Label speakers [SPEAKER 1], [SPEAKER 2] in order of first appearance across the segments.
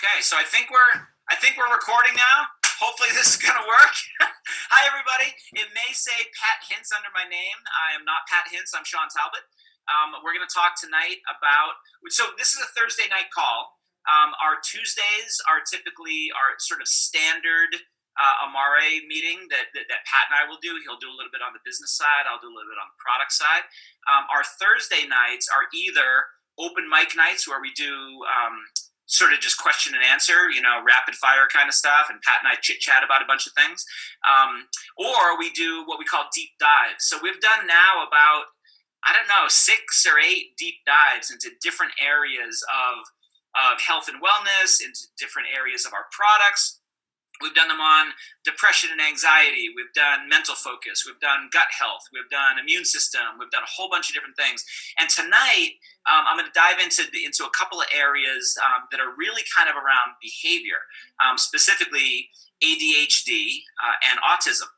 [SPEAKER 1] Okay, so I think we're recording now. Hopefully this is gonna work. Hi everybody. It may say Pat Hintz under my name. I am not Pat Hintz. I'm Sean Talbot. We're gonna talk tonight about. So this is a Thursday night call. Our Tuesdays are typically our sort of standard Amare meeting that Pat and I will do. He'll do a little bit on the business side. I'll do a little bit on the product side. Our Thursday nights are either open mic nights where we do sort of just question and answer, rapid fire kind of stuff. And Pat and I chit chat about a bunch of things. Or we do what we call deep dives. So we've done now about, 6 or 8 deep dives into different areas of health and wellness, into different areas of our products. We've done them on depression and anxiety. We've done mental focus. We've done gut health. We've done immune system. We've done a whole bunch of different things. And tonight, I'm going to dive into a couple of areas that are really kind of around behavior, specifically ADHD and autism.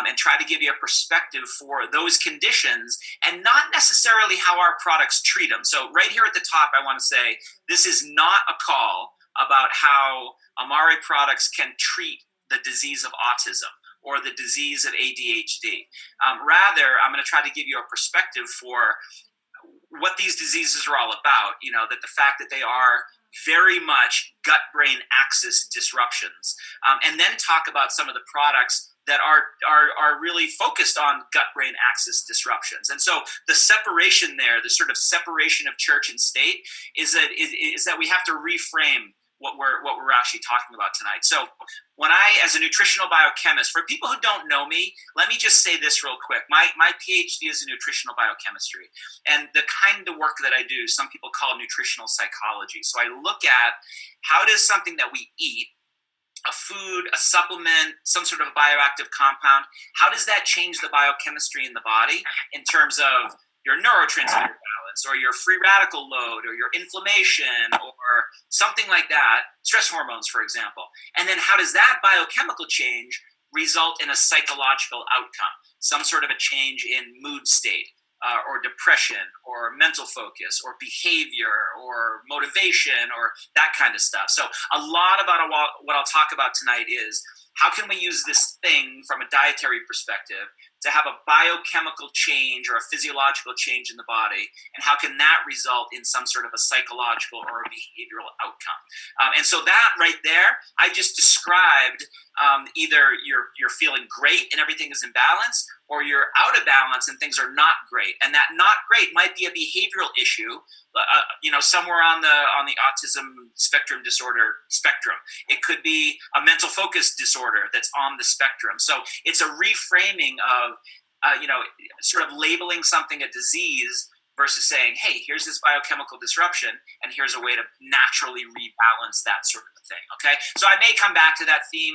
[SPEAKER 1] And try to give you a perspective for those conditions and not necessarily how our products treat them. So right here at the top, I want to say this is not a call about how Amare products can treat the disease of autism or the disease of ADHD. Rather, I'm going to try to give you a perspective for what these diseases are all about, that the fact that they are very much gut-brain axis disruptions, and then talk about some of the products that are really focused on gut-brain axis disruptions. And so the separation there, the sort of separation of church and state, is that we have to reframe what we're actually talking about tonight. So when I, as a nutritional biochemist, for people who don't know me, let me just say this real quick. My PhD is in nutritional biochemistry. And the kind of work that I do, some people call nutritional psychology. So I look at how does something that we eat, a food, a supplement, some sort of bioactive compound, how does that change the biochemistry in the body in terms of your neurotransmitter balance or your free radical load or your inflammation or something like that, stress hormones, for example. And then how does that biochemical change result in a psychological outcome, some sort of a change in mood state or depression or mental focus or behavior or motivation or that kind of stuff. So a lot about what I'll talk about tonight is how can we use this thing from a dietary perspective to have a biochemical change or a physiological change in the body, and how can that result in some sort of a psychological or a behavioral outcome? And so that right there, I just described either you're feeling great and everything is in balance, or you're out of balance and things are not great. And that not great might be a behavioral issue, somewhere on the autism spectrum disorder spectrum. It could be a mental focus disorder that's on the spectrum. So it's a reframing of, sort of labeling something a disease versus saying, hey, here's this biochemical disruption, and here's a way to naturally rebalance that sort of a thing, okay? So I may come back to that theme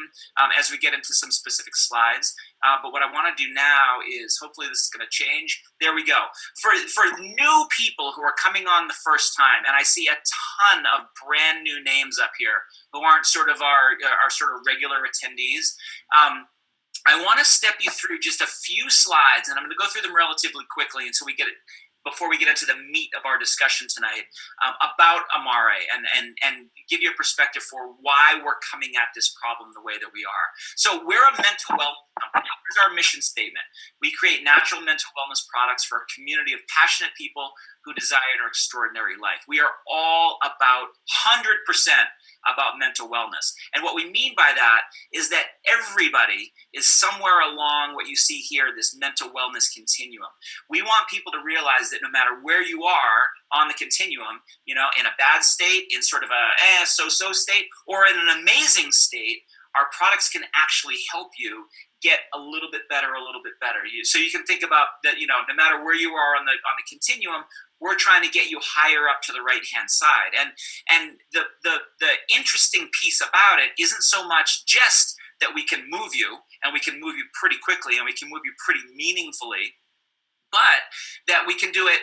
[SPEAKER 1] as we get into some specific slides, but what I want to do now is, hopefully this is going to change. There we go. For new people who are coming on the first time, and I see a ton of brand new names up here who aren't sort of our sort of regular attendees, I want to step you through just a few slides, and I'm going to go through them relatively quickly before we get into the meat of our discussion tonight, about Amare and give you a perspective for why we're coming at this problem the way that we are. So we're a mental wellness company. Here's our mission statement. We create natural mental wellness products for a community of passionate people who desire an extraordinary life. We are all about 100% about mental wellness. And what we mean by that is that everybody is somewhere along what you see here, this mental wellness continuum. We want people to realize that no matter where you are on the continuum, in a bad state, in sort of a so-so state, or in an amazing state, our products can actually help you get a little bit better. So you can think about that, no matter where you are on the continuum, we're trying to get you higher up to the right-hand side. And the interesting piece about it isn't so much just that we can move you, and we can move you pretty quickly, and we can move you pretty meaningfully, but that we can do it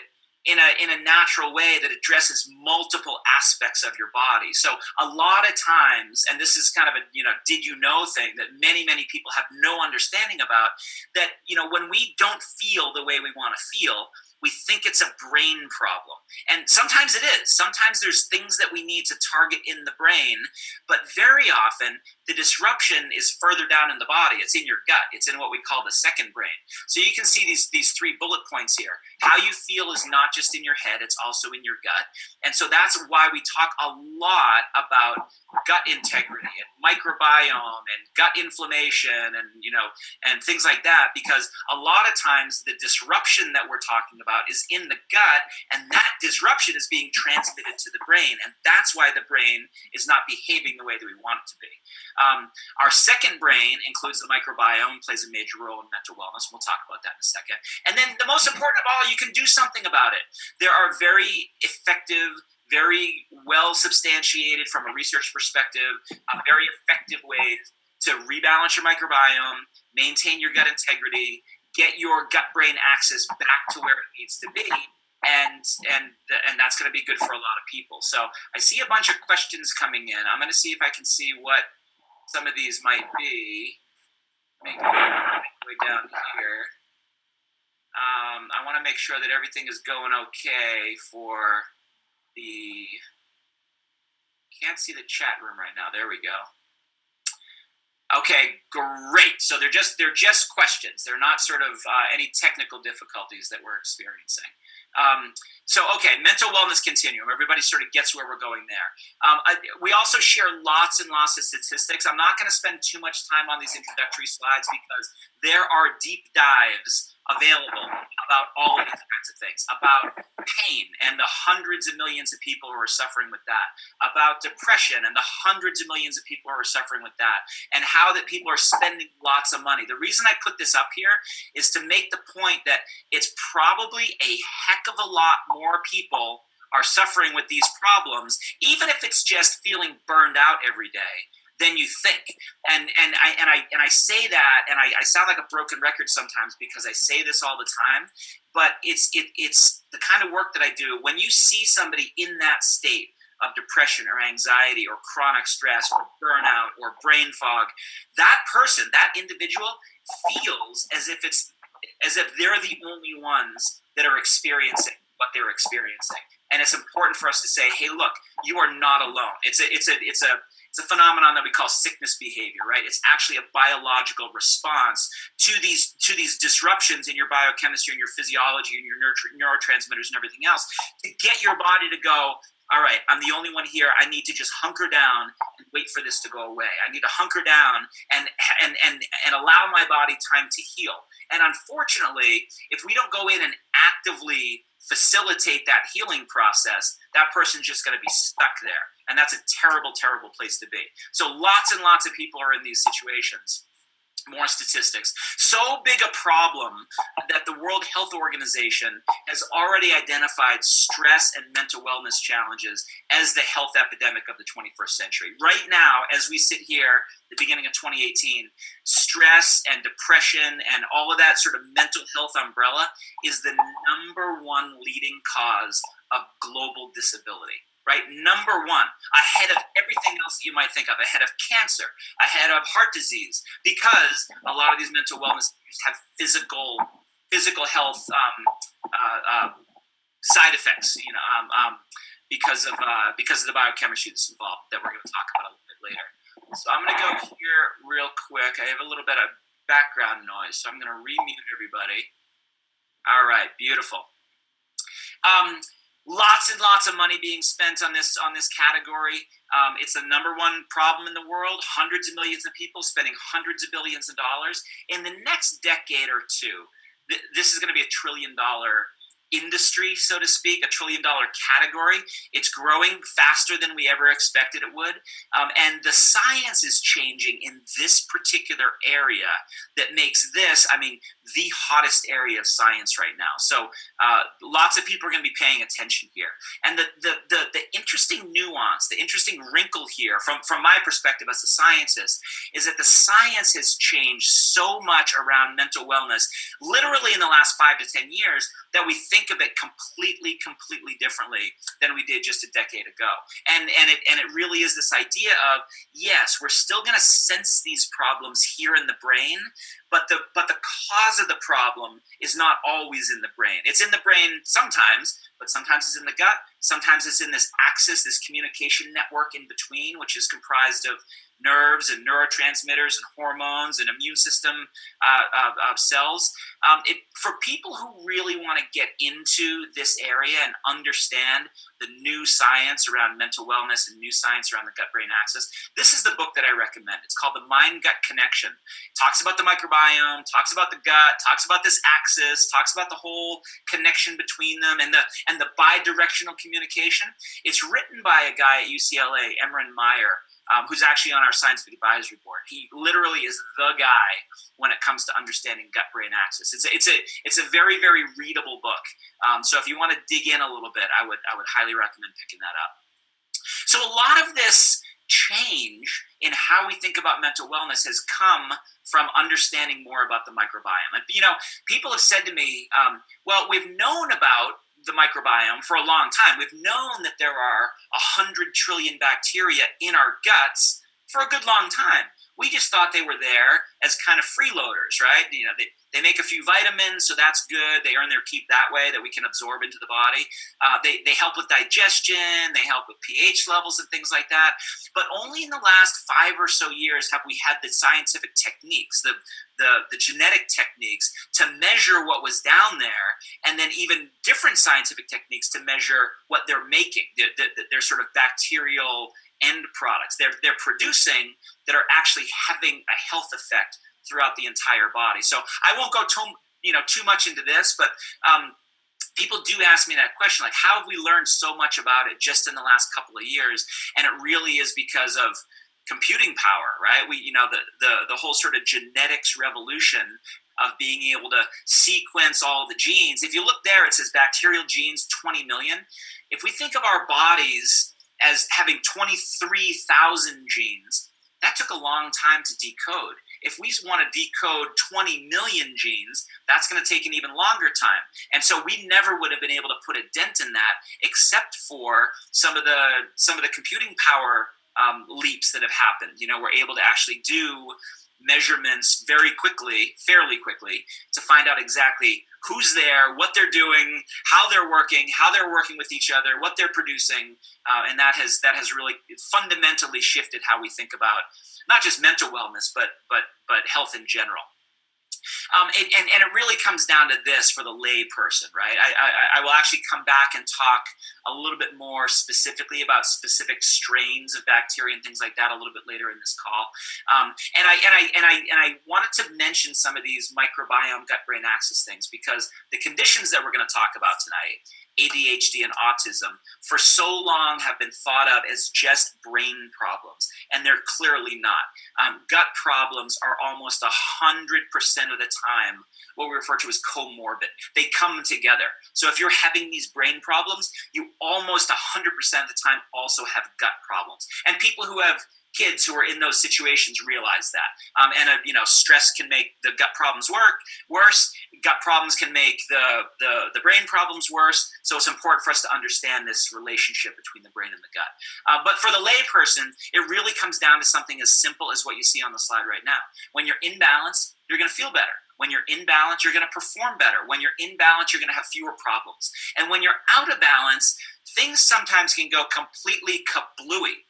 [SPEAKER 1] in a natural way that addresses multiple aspects of your body. So a lot of times, and this is kind of a did you know thing that many people have no understanding about, that when we don't feel the way we want to feel, we think it's a brain problem. And sometimes it is. Sometimes there's things that we need to target in the brain, but very often the disruption is further down in the body. It's in your gut. It's in what we call the second brain. So you can see these 3 bullet points here. How you feel is not just in your head, it's also in your gut. And so that's why we talk a lot about gut integrity and microbiome and gut inflammation and things like that, because a lot of times the disruption that we're talking about is in the gut, and that disruption is being transmitted to the brain, and that's why the brain is not behaving the way that we want it to be. Our second brain includes the microbiome, plays a major role in mental wellness. We'll talk about that in a second. And then the most important of all, you can do something about it. There are very effective, very well substantiated from a research perspective, very effective ways to rebalance your microbiome, maintain your gut integrity, get your gut-brain axis back to where it needs to be, and that's going to be good for a lot of people. So I see a bunch of questions coming in. I'm going to see if I can see what some of these might be. Make my way down here. I want to make sure that everything is going okay for the... Can't see the chat room right now. There we go. Okay, great. So they're just questions. They're not sort of any technical difficulties that we're experiencing. Okay, mental wellness continuum. Everybody sort of gets where we're going there. We also share lots and lots of statistics. I'm not going to spend too much time on these introductory slides because there are deep dives available about all of these kinds of things, about pain and the hundreds of millions of people who are suffering with that, about depression and the hundreds of millions of people who are suffering with that, and how that people are spending lots of money. The reason I put this up here is to make the point that it's probably a heck of a lot more people are suffering with these problems, even if it's just feeling burned out every day, than you think. And I say that, and I sound like a broken record sometimes because I say this all the time, but it's the kind of work that I do. When you see somebody in that state of depression or anxiety or chronic stress or burnout or brain fog, that person, that individual feels as if they're the only ones that are experiencing what they're experiencing. And it's important for us to say, hey, look, you are not alone. It's a phenomenon that we call sickness behavior, right? It's actually a biological response to these disruptions in your biochemistry and your physiology and your neurotransmitters and everything else, to get your body to go, all right, I'm the only one here. I need to just hunker down and wait for this to go away. I need to hunker down and allow my body time to heal. And unfortunately, if we don't go in and actively facilitate that healing process, that person's just going to be stuck there. And that's a terrible, terrible place to be. So lots and lots of people are in these situations. More statistics. So big a problem that the World Health Organization has already identified stress and mental wellness challenges as the health epidemic of the 21st century. Right now, as we sit here, the beginning of 2018, stress and depression and all of that sort of mental health umbrella is the number one leading cause of global disability. Right? Number one, ahead of everything else that you might think of, ahead of cancer, ahead of heart disease, because a lot of these mental wellness issues have physical health side effects, because of the biochemistry that's involved that we're going to talk about a little bit later. So I'm going to go here real quick. I have a little bit of background noise, so I'm going to remute everybody. All right, beautiful. Lots and lots of money being spent on this category. It's the number one problem in the world. Hundreds of millions of people spending hundreds of billions of dollars. In the next decade or two, this is going to be $1 trillion industry, so to speak, $1 trillion category. It's growing faster than we ever expected it would. And the science is changing in this particular area that makes this, the hottest area of science right now. So lots of people are going to be paying attention here. And the interesting nuance, the interesting wrinkle here from my perspective as a scientist is that the science has changed so much around mental wellness, literally in the last 5 to 10 years, that we think think of it completely differently than we did just a decade ago. And it really is this idea of, yes, we're still going to sense these problems here in the brain, but the cause of the problem is not always in the brain. It's in the brain sometimes, but sometimes it's in the gut. Sometimes it's in this axis, this communication network in between, which is comprised of nerves and neurotransmitters and hormones and immune system cells. For people who really want to get into this area and understand the new science around mental wellness and new science around the gut-brain axis, this is the book that I recommend. It's called The Mind-Gut Connection. It talks about the microbiome, talks about the gut, talks about this axis, talks about the whole connection between them and the bidirectional communication. It's written by a guy at UCLA, Emran Meyer, who's actually on our scientific advisory board. He literally is the guy when it comes to understanding gut-brain axis. It's a very, very readable book. So if you want to dig in a little bit, I would highly recommend picking that up. So a lot of this change in how we think about mental wellness has come from understanding more about the microbiome. And people have said to me, well, we've known about the microbiome for a long time. We've known that there are 100 trillion bacteria in our guts for a good long time. We just thought they were there as kind of freeloaders, right? They make a few vitamins, so that's good. They earn their keep that way, that we can absorb into the body. They help with digestion. They help with pH levels and things like that. But only in the last 5 or so years have we had the scientific techniques, the genetic techniques to measure what was down there, and then even different scientific techniques to measure what they're making, their sort of bacterial end products they're producing that are actually having a health effect throughout the entire body. So I won't go too much into this, but people do ask me that question, like, how have we learned so much about it just in the last couple of years? And it really is because of computing power, right? The whole sort of genetics revolution of being able to sequence all the genes. If you look there, it says bacterial genes, 20 million. If we think of our bodies as having 23,000 genes, that took a long time to decode. If we want to decode 20 million genes, that's going to take an even longer time. And so we never would have been able to put a dent in that, except for some of the computing power leaps that have happened. We're able to actually do measurements fairly quickly, to find out exactly who's there, what they're doing, how they're working with each other, what they're producing, and that has really fundamentally shifted how we think about not just mental wellness, but health in general. And it really comes down to this for the lay person, right? I will actually come back and talk a little bit more specifically about specific strains of bacteria and things like that a little bit later in this call. And I wanted to mention some of these microbiome gut-brain axis things because the conditions that we're going to talk about tonight, ADHD and autism, for so long have been thought of as just brain problems, and they're clearly not. Gut problems are almost 100% of the time what we refer to as comorbid. They come together. So if you're having these brain problems, you almost 100% of the time also have gut problems. And people who have kids who are in those situations realize that. Stress can make the gut problems worse. Gut problems can make the brain problems worse. So it's important for us to understand this relationship between the brain and the gut. But for the lay person, it really comes down to something as simple as what you see on the slide right now. When you're in balance, you're going to feel better. When you're in balance, you're going to perform better. When you're in balance, you're going to have fewer problems. And when you're out of balance, things sometimes can go completely kablooey.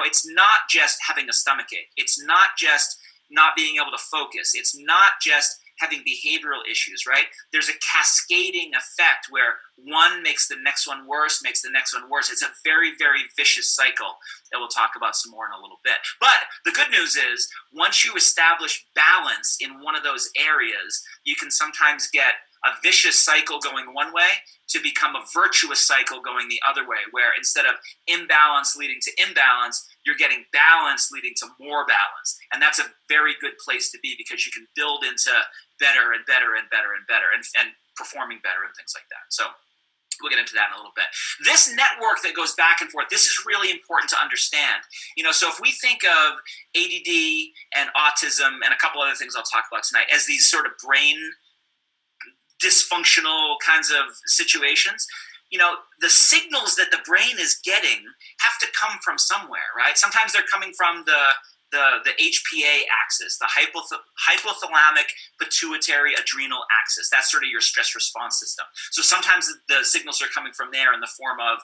[SPEAKER 1] It's not just having a stomachache. It's not just not being able to focus. It's not just having behavioral issues, right? There's a cascading effect where one makes the next one worse, makes the next one worse. It's a very, very vicious cycle that we'll talk about some more in a little bit. But the good news is, once you establish balance in one of those areas, you can sometimes get a vicious cycle going one way to become a virtuous cycle going the other way, where instead of imbalance leading to imbalance, you're getting balance leading to more balance. And that's a very good place to be because you can build into better and better and better and better and performing better and things like that. So we'll get into that in a little bit. This network that goes back and forth, this is really important to understand. So if we think of ADD and autism and a couple other things I'll talk about tonight as these sort of brain dysfunctional kinds of situations, the signals that the brain is getting have to come from somewhere, right? Sometimes they're coming from the HPA axis, the hypothalamic pituitary adrenal axis. That's sort of your stress response system. So sometimes the signals are coming from there in the form of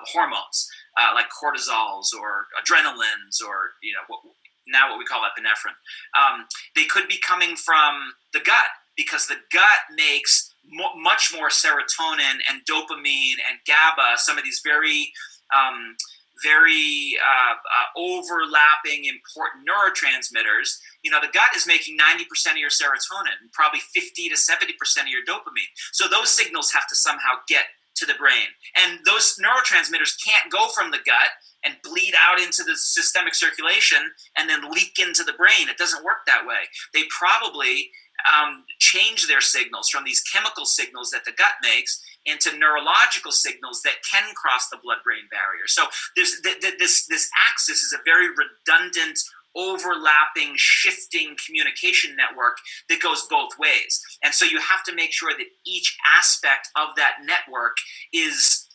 [SPEAKER 1] hormones like cortisols or adrenalines, or now what we call epinephrine. They could be coming from the gut, because the gut makes much more serotonin and dopamine and GABA, some of these very overlapping important neurotransmitters. The gut is making 90% of your serotonin, probably 50 to 70% of your dopamine. So those signals have to somehow get to the brain. And those neurotransmitters can't go from the gut and bleed out into the systemic circulation and then leak into the brain. It doesn't work that way. They probably change their signals from these chemical signals that the gut makes into neurological signals that can cross the blood-brain barrier. So this axis is a very redundant, overlapping, shifting communication network that goes both ways. And so you have to make sure that each aspect of that network is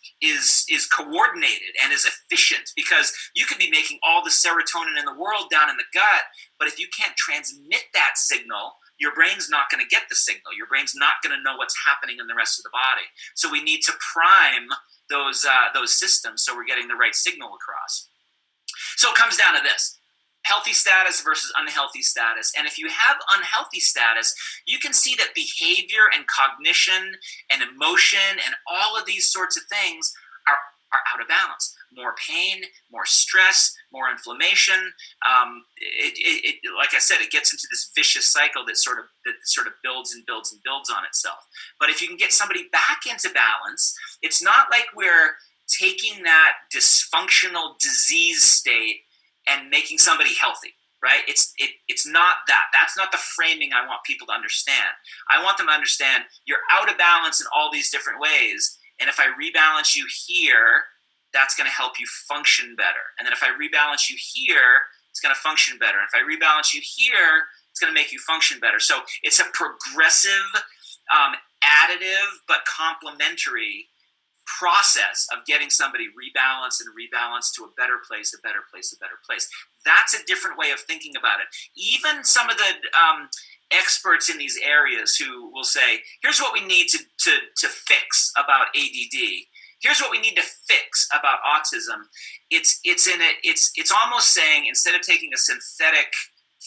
[SPEAKER 1] coordinated and is efficient, because you could be making all the serotonin in the world down in the gut, but if you can't transmit that signal, your brain's not going to get the signal. Your brain's not going to know what's happening in the rest of the body. So we need to prime those systems so we're getting the right signal across. So it comes down to this: healthy status versus unhealthy status. And if you have unhealthy status, you can see that behavior and cognition and emotion and all of these sorts of things are out of balance. More pain, more stress, more inflammation. Like I said, it gets into this vicious cycle that sort of builds and builds and builds on itself. But if you can get somebody back into balance, it's not like we're taking that dysfunctional disease state and making somebody healthy, right? It's not that. That's not the framing I want people to understand. I want them to understand you're out of balance in all these different ways, and if I rebalance you here, that's going to help you function better. And then if I rebalance you here, it's going to function better. And if I rebalance you here, it's going to make you function better. So it's a progressive, additive, but complementary process of getting somebody rebalanced to a better place, a better place, a better place. That's a different way of thinking about it. Even some of the experts in these areas who will say, here's what we need to fix about ADD. Here's what we need to fix about autism. It's almost saying, instead of taking a synthetic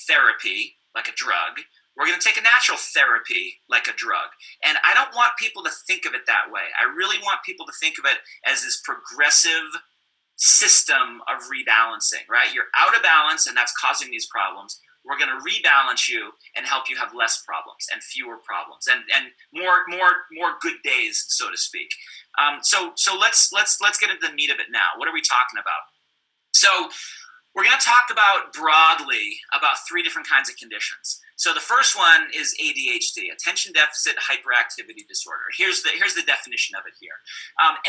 [SPEAKER 1] therapy like a drug, we're going to take a natural therapy like a drug. And I don't want people to think of it that way. I really want people to think of it as this progressive system of rebalancing, right? You're out of balance, and that's causing these problems. We're going to rebalance you and help you have less problems and fewer problems and more good days, so to speak. So let's get into the meat of it now. What are we talking about? So we're going to talk about broadly about three different kinds of conditions. So the first one is ADHD, attention deficit hyperactivity disorder. Here's the definition of it here.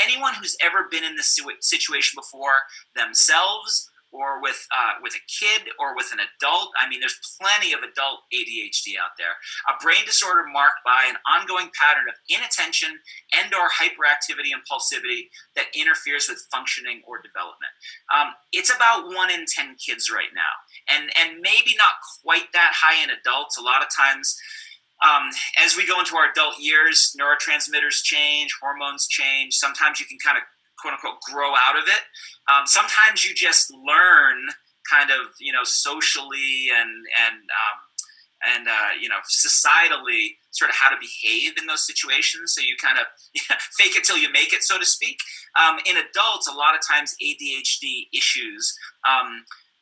[SPEAKER 1] Anyone who's ever been in this situation before, themselves, or with a kid, or with an adult. I mean, there's plenty of adult ADHD out there. A brain disorder marked by an ongoing pattern of inattention and or hyperactivity and impulsivity that interferes with functioning or development. It's about 1 in 10 kids right now, and maybe not quite that high in adults. A lot of times, as we go into our adult years, neurotransmitters change, hormones change. Sometimes you can kind of quote unquote grow out of it. Sometimes you just learn kind of, socially and societally sort of how to behave in those situations. So you kind of fake it till you make it, so to speak. In adults, a lot of times ADHD issues,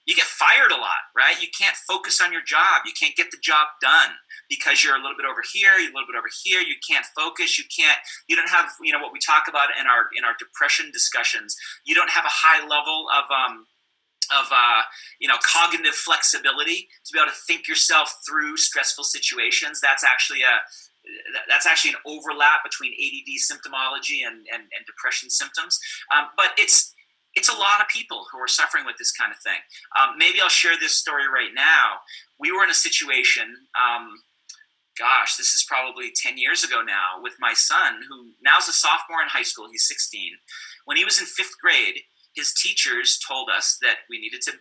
[SPEAKER 1] you get fired a lot, right? You can't focus on your job. You can't get the job done because you're a little bit over here, you're a little bit over here. You can't focus. You don't have, what we talk about in our depression discussions. You don't have a high level of cognitive flexibility to be able to think yourself through stressful situations. That's actually an overlap between ADD symptomology and depression symptoms. But it's a lot of people who are suffering with this kind of thing. Maybe I'll share this story right now. We were in a situation, gosh, this is probably 10 years ago now, with my son, who now's a sophomore in high school. He's 16. When he was in 5th grade, his teachers told us that we needed to,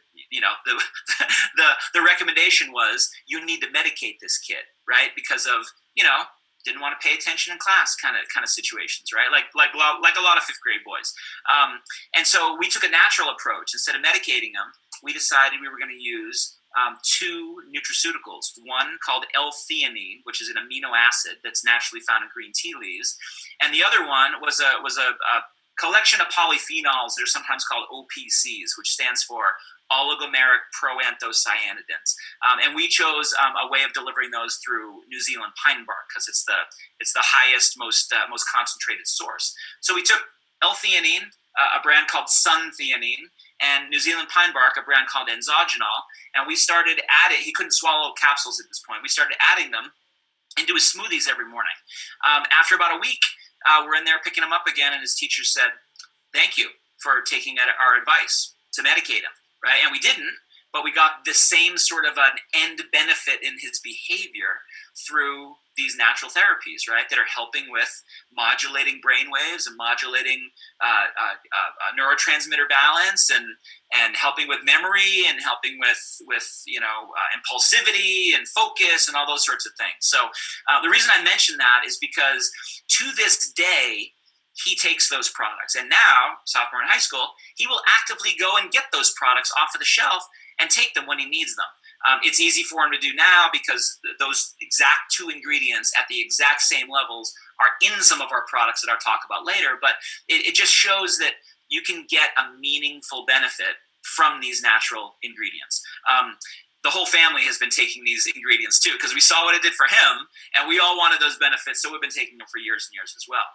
[SPEAKER 1] the recommendation was you need to medicate this kid, right? Because of, didn't want to pay attention in class kind of situations, right? Like a lot of 5th grade boys. And so we took a natural approach. Instead of medicating him, we decided we were going to use 2 nutraceuticals, one called L-theanine, which is an amino acid that's naturally found in green tea leaves, and the other one was a collection of polyphenols that are sometimes called OPCs, which stands for oligomeric proanthocyanidins. And we chose a way of delivering those through New Zealand pine bark because it's the highest, most concentrated source. So we took L-theanine, a brand called sun-theanine, and New Zealand pine bark, a brand called enzogenol, and we started adding. He couldn't swallow capsules at this point. We started adding them into his smoothies every morning. After about a week, we're in there picking him up again, and his teacher said, "Thank you for taking our advice to medicate him." Right? And we didn't, but we got the same sort of an end benefit in his behavior through these natural therapies, right? That are helping with modulating brain waves and modulating neurotransmitter balance and helping with memory and helping with impulsivity and focus and all those sorts of things. So the reason I mention that is because to this day, he takes those products. And now, sophomore in high school, he will actively go and get those products off of the shelf and take them when he needs them. It's easy for him to do now because those exact 2 ingredients at the exact same levels are in some of our products that I'll talk about later. But it just shows that you can get a meaningful benefit from these natural ingredients. The whole family has been taking these ingredients too, because we saw what it did for him, and we all wanted those benefits, so we've been taking them for years and years as well.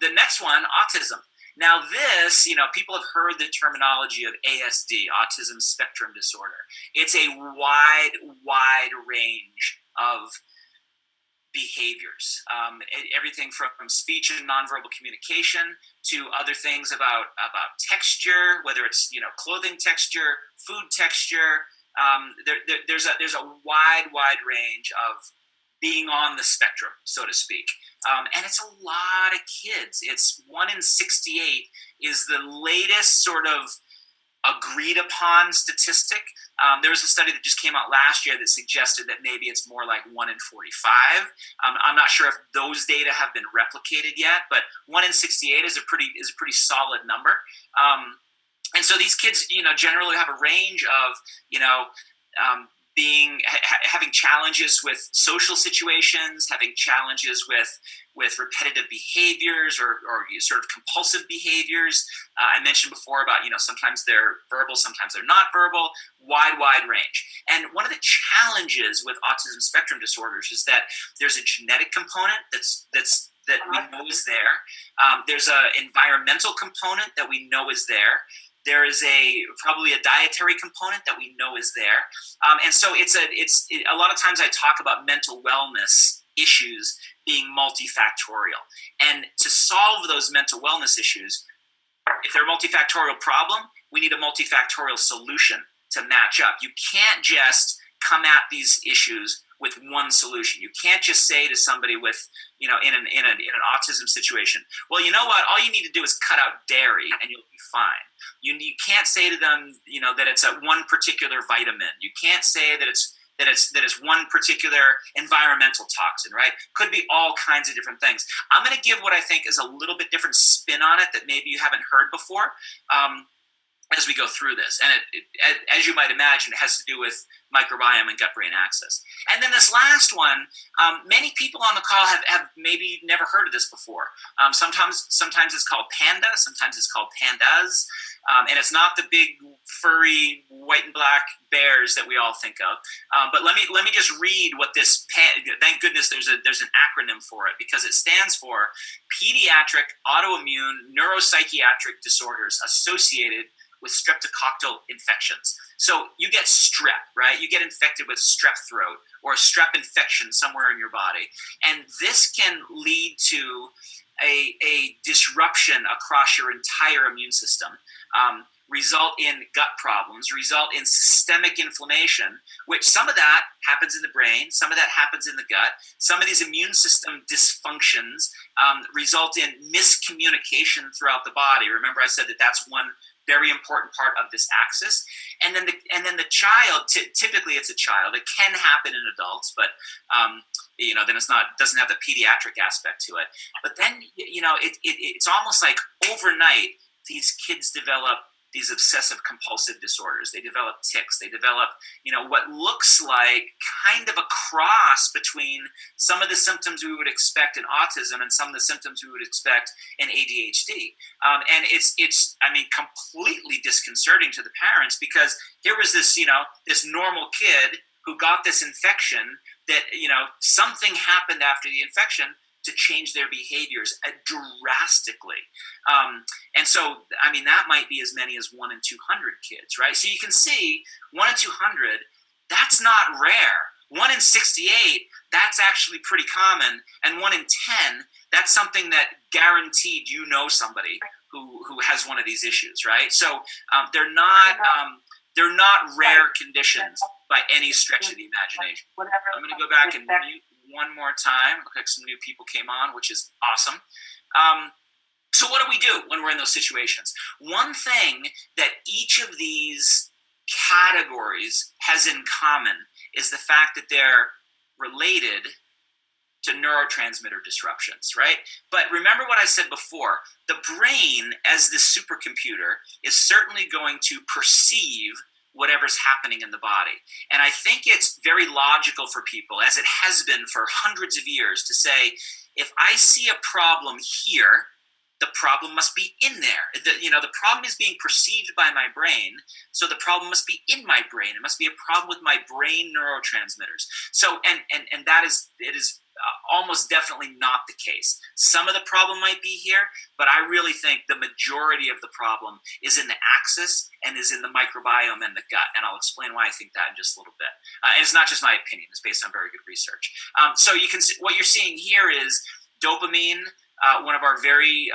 [SPEAKER 1] The next one, autism. Now this, people have heard the terminology of ASD, autism spectrum disorder. It's a wide range of behaviors. Everything from speech and nonverbal communication to other things about texture, whether it's clothing texture, food texture. There's a wide range of being on the spectrum, so to speak. And it's a lot of kids. It's 1 in 68 is the latest sort of agreed upon statistic. There was a study that just came out last year that suggested that maybe it's more like 1 in 45. I'm not sure if those data have been replicated yet, but 1 in 68 is a pretty solid number. And so these kids, generally have a range of, having challenges with social situations, having challenges with repetitive behaviors or sort of compulsive behaviors. I mentioned before about, sometimes they're verbal, sometimes they're not verbal, wide range. And one of the challenges with autism spectrum disorders is that there's a genetic component that we know is there. There's an environmental component that we know is there. There is probably a dietary component that we know is there, and so it's a lot of times I talk about mental wellness issues being multifactorial, and to solve those mental wellness issues, if they're a multifactorial problem, we need a multifactorial solution to match up. You can't just come at these issues with one solution. You can't just say to somebody with, in an autism situation, well, you know what? All you need to do is cut out dairy and you'll be fine. You can't say to them, that it's a one particular vitamin. You can't say that it's one particular environmental toxin, right? Could be all kinds of different things. I'm going to give what I think is a little bit different spin on it that maybe you haven't heard before. As we go through this. And as you might imagine, it has to do with microbiome and gut-brain axis. And then this last one, many people on the call have maybe never heard of this before. Sometimes it's called panda, sometimes it's called pandas, and it's not the big furry white and black bears that we all think of. But let me just read what this. Thank goodness there's an acronym for it, because it stands for Pediatric Autoimmune Neuropsychiatric Disorders Associated with Streptococcal Infections. So you get strep, right? You get infected with strep throat or a strep infection somewhere in your body. And this can lead to a disruption across your entire immune system, result in gut problems, result in systemic inflammation, which some of that happens in the brain, some of that happens in the gut. Some of these immune system dysfunctions result in miscommunication throughout the body. Remember, I said that that's one very important part of this axis. And then the child, typically it's a child. It can happen in adults, but then doesn't have the pediatric aspect to it. But then it's almost like overnight these kids develop these obsessive compulsive disorders. They develop tics. They develop, what looks like kind of a cross between some of the symptoms we would expect in autism and some of the symptoms we would expect in ADHD. And it's completely disconcerting to the parents, because here was this, this normal kid who got this infection that, something happened after the infection to change their behaviors drastically. And so, that might be as many as 1 in 200 kids, right? So you can see 1 in 200, that's not rare. 1 in 68, that's actually pretty common. And 1 in 10, that's something that guaranteed somebody who has one of these issues, right? So they're not rare conditions by any stretch of the imagination. I'm going to go back and mute one more time. Look like some new people came on, which is awesome. So what do we do when we're in those situations? One thing that each of these categories has in common is the fact that they're related to neurotransmitter disruptions, right? But remember what I said before. The brain, as this supercomputer, is certainly going to perceive whatever's happening in the body. And I think it's very logical for people, as it has been for hundreds of years, to say, if I see a problem here, the problem must be in there. The problem is being perceived by my brain, so the problem must be in my brain. It must be a problem with my brain neurotransmitters. So, and that is, it is almost definitely not the case. Some of the problem might be here, but I really think the majority of the problem is in the axis and is in the microbiome and the gut. And I'll explain why I think that in just a little bit. And it's not just my opinion. It's based on very good research. So you can see, what you're seeing here is dopamine, one of our very,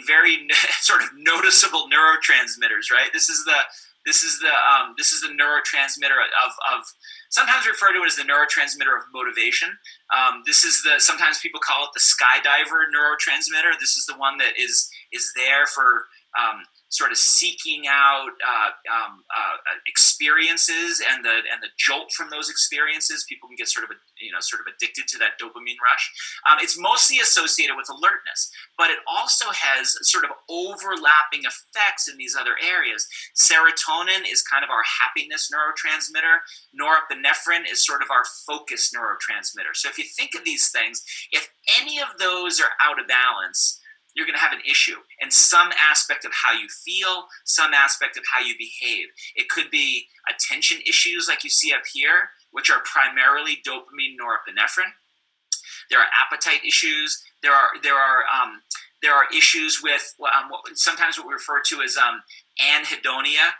[SPEAKER 1] very sort of noticeable neurotransmitters, right? This is the neurotransmitter of sometimes referred to it as the neurotransmitter of motivation. Sometimes people call it the skydiver neurotransmitter. This is the one that is there for sort of seeking out experiences and the jolt from those experiences. People can get sort of addicted to that dopamine rush. It's mostly associated with alertness, but it also has sort of overlapping effects in these other areas. Serotonin is kind of our happiness neurotransmitter. Norepinephrine is sort of our focus neurotransmitter. So if you think of these things, if any of those are out of balance, you're going to have an issue in some aspect of how you feel, some aspect of how you behave. It could be attention issues like you see up here, which are primarily dopamine, norepinephrine. There are appetite issues. There are issues with sometimes what we refer to as anhedonia.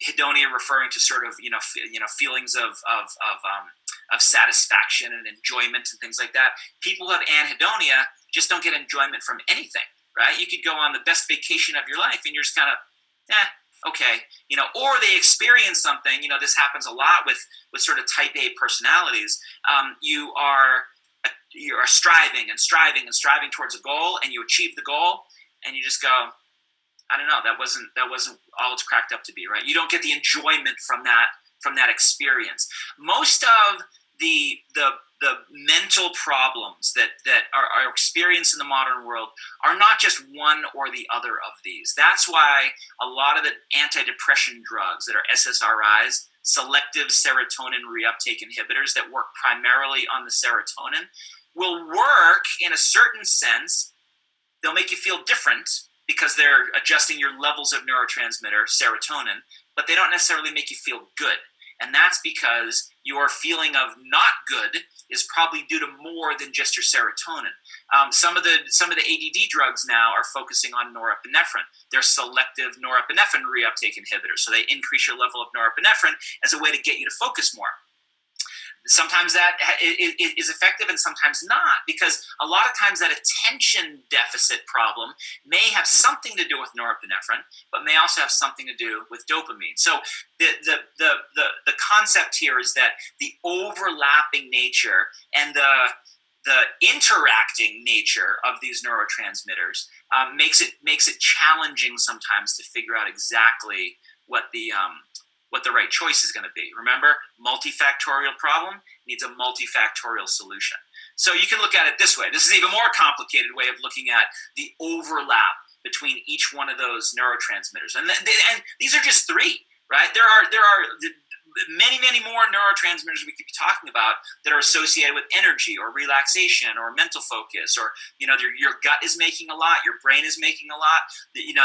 [SPEAKER 1] Hedonia referring to sort of feelings of satisfaction and enjoyment and things like that. People who have anhedonia just don't get enjoyment from anything, right? You could go on the best vacation of your life and you're just kind of, okay, or they experience something. This happens a lot with sort of type A personalities. You are striving and striving and striving towards a goal, and you achieve the goal, and you just go, I don't know, that wasn't all it's cracked up to be, right? You don't get the enjoyment from that experience. Most of the mental problems that are experienced in the modern world are not just one or the other of these. That's why a lot of the antidepressant drugs that are SSRIs, selective serotonin reuptake inhibitors that work primarily on the serotonin, will work in a certain sense. They'll make you feel different because they're adjusting your levels of neurotransmitter serotonin, but they don't necessarily make you feel good. And that's because your feeling of not good is probably due to more than just your serotonin. Some of the ADD drugs now are focusing on norepinephrine. They're selective norepinephrine reuptake inhibitors. So they increase your level of norepinephrine as a way to get you to focus more. sometimes that is effective and sometimes not, because a lot of times that attention deficit problem may have something to do with norepinephrine, but may also have something to do with dopamine. So the concept here is that the overlapping nature and the interacting nature of these neurotransmitters makes it challenging sometimes to figure out exactly what the right choice is going to be. Remember, multifactorial problem needs a multifactorial solution. So you can look at it this way. This is an even more complicated way of looking at the overlap between each one of those neurotransmitters. And these are just three, right? There are many, many more neurotransmitters we could be talking about that are associated with energy or relaxation or mental focus, or your gut is making a lot, your brain is making a lot.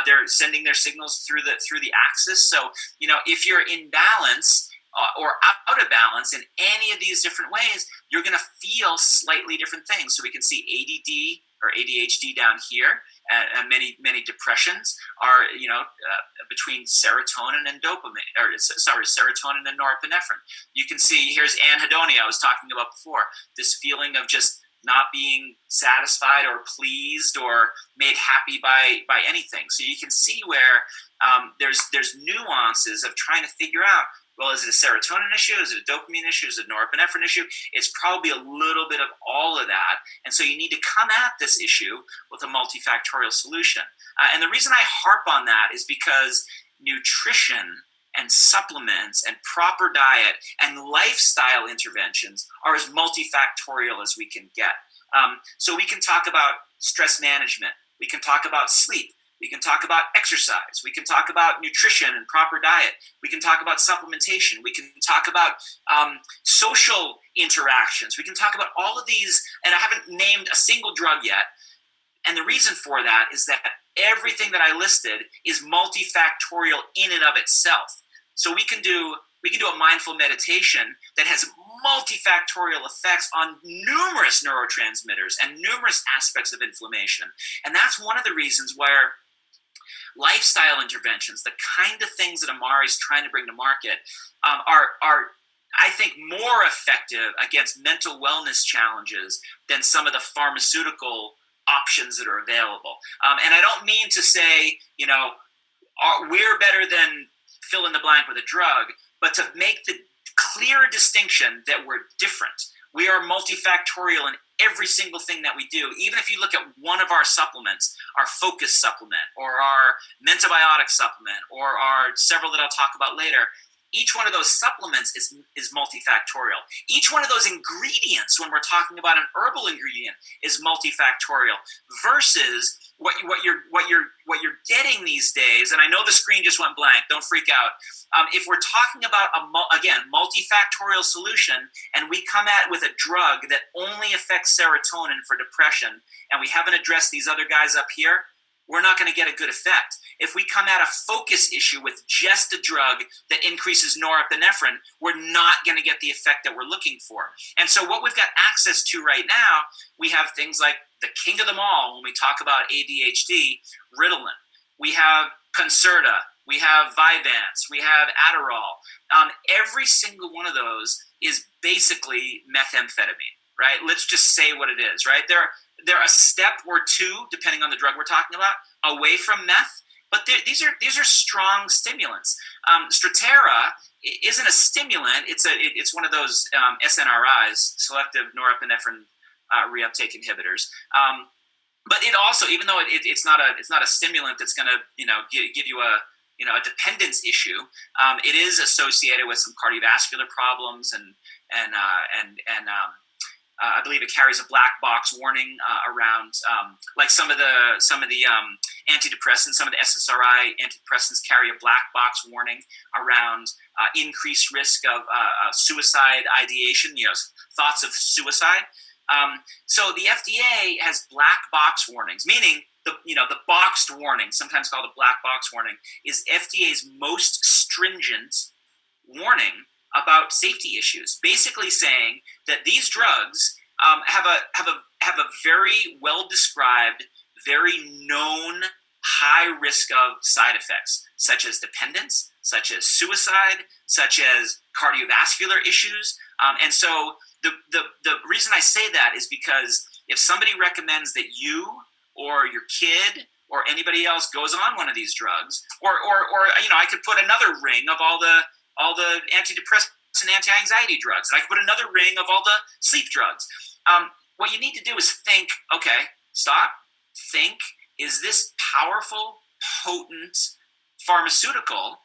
[SPEAKER 1] They're sending their signals through the axis. So if you're in balance or out of balance in any of these different ways, you're going to feel slightly different things. So we can see ADD or ADHD down here, and many depressions are between serotonin and serotonin and norepinephrine. You can see here's anhedonia I was talking about before, this feeling of just not being satisfied or pleased or made happy by anything. So you can see where there's nuances of trying to figure out, well, is it a serotonin issue? Is it a dopamine issue? Is it a norepinephrine issue? It's probably a little bit of all of that. And so you need to come at this issue with a multifactorial solution. And the reason I harp on that is because nutrition and supplements and proper diet and lifestyle interventions are as multifactorial as we can get. So we can talk about stress management. We can talk about sleep. We can talk about exercise. We can talk about nutrition and proper diet. We can talk about supplementation. We can talk about social interactions. We can talk about all of these, and I haven't named a single drug yet. And the reason for that is that everything that I listed is multifactorial in and of itself. So we can do a mindful meditation that has multifactorial effects on numerous neurotransmitters and numerous aspects of inflammation. And that's one of the reasons where lifestyle interventions, the kind of things that Amari's trying to bring to market, are I think more effective against mental wellness challenges than some of the pharmaceutical options that are available. And I don't mean to say, we're better than fill in the blank with a drug, but to make the clear distinction that we're different. We are multifactorial in every single thing that we do. Even if you look at one of our supplements, our focus supplement or our mentobiotic supplement or our several that I'll talk about later, each one of those supplements is multifactorial. Each one of those ingredients, when we're talking about an herbal ingredient, is multifactorial versus what you're getting these days. And I know the screen just went blank. Don't freak out. If we're talking about again multifactorial solution, and we come at with a drug that only affects serotonin for depression, and we haven't addressed these other guys up here, we're not going to get a good effect. If we come at a focus issue with just a drug that increases norepinephrine, we're not going to get the effect that we're looking for. And so what we've got access to right now, we have things like the king of them all when we talk about ADHD, Ritalin. We have Concerta. We have Vyvanse. We have Adderall. Every single one of those is basically methamphetamine, right? Let's just say what it is, right? They're a step or two, depending on the drug we're talking about, away from meth. But these are strong stimulants. Strattera isn't a stimulant; it's one of those SNRIs, selective norepinephrine reuptake inhibitors. But it also, even though it's not a stimulant that's going to give you a dependence issue, it is associated with some cardiovascular problems and I believe it carries a black box warning around, like some of the antidepressants, some of the SSRI antidepressants carry a black box warning around increased risk of suicide ideation, thoughts of suicide. So the FDA has black box warnings, meaning the boxed warning, sometimes called a black box warning, is FDA's most stringent warning about safety issues, basically saying that these drugs have a very well described, very known high risk of side effects, such as dependence, such as suicide, such as cardiovascular issues. And so the reason I say that is because if somebody recommends that you or your kid or anybody else goes on one of these drugs, or I could put another ring of all the antidepressants and anti-anxiety drugs, and I could put another ring of all the sleep drugs. What you need to do is think, okay, stop, think, is this powerful, potent pharmaceutical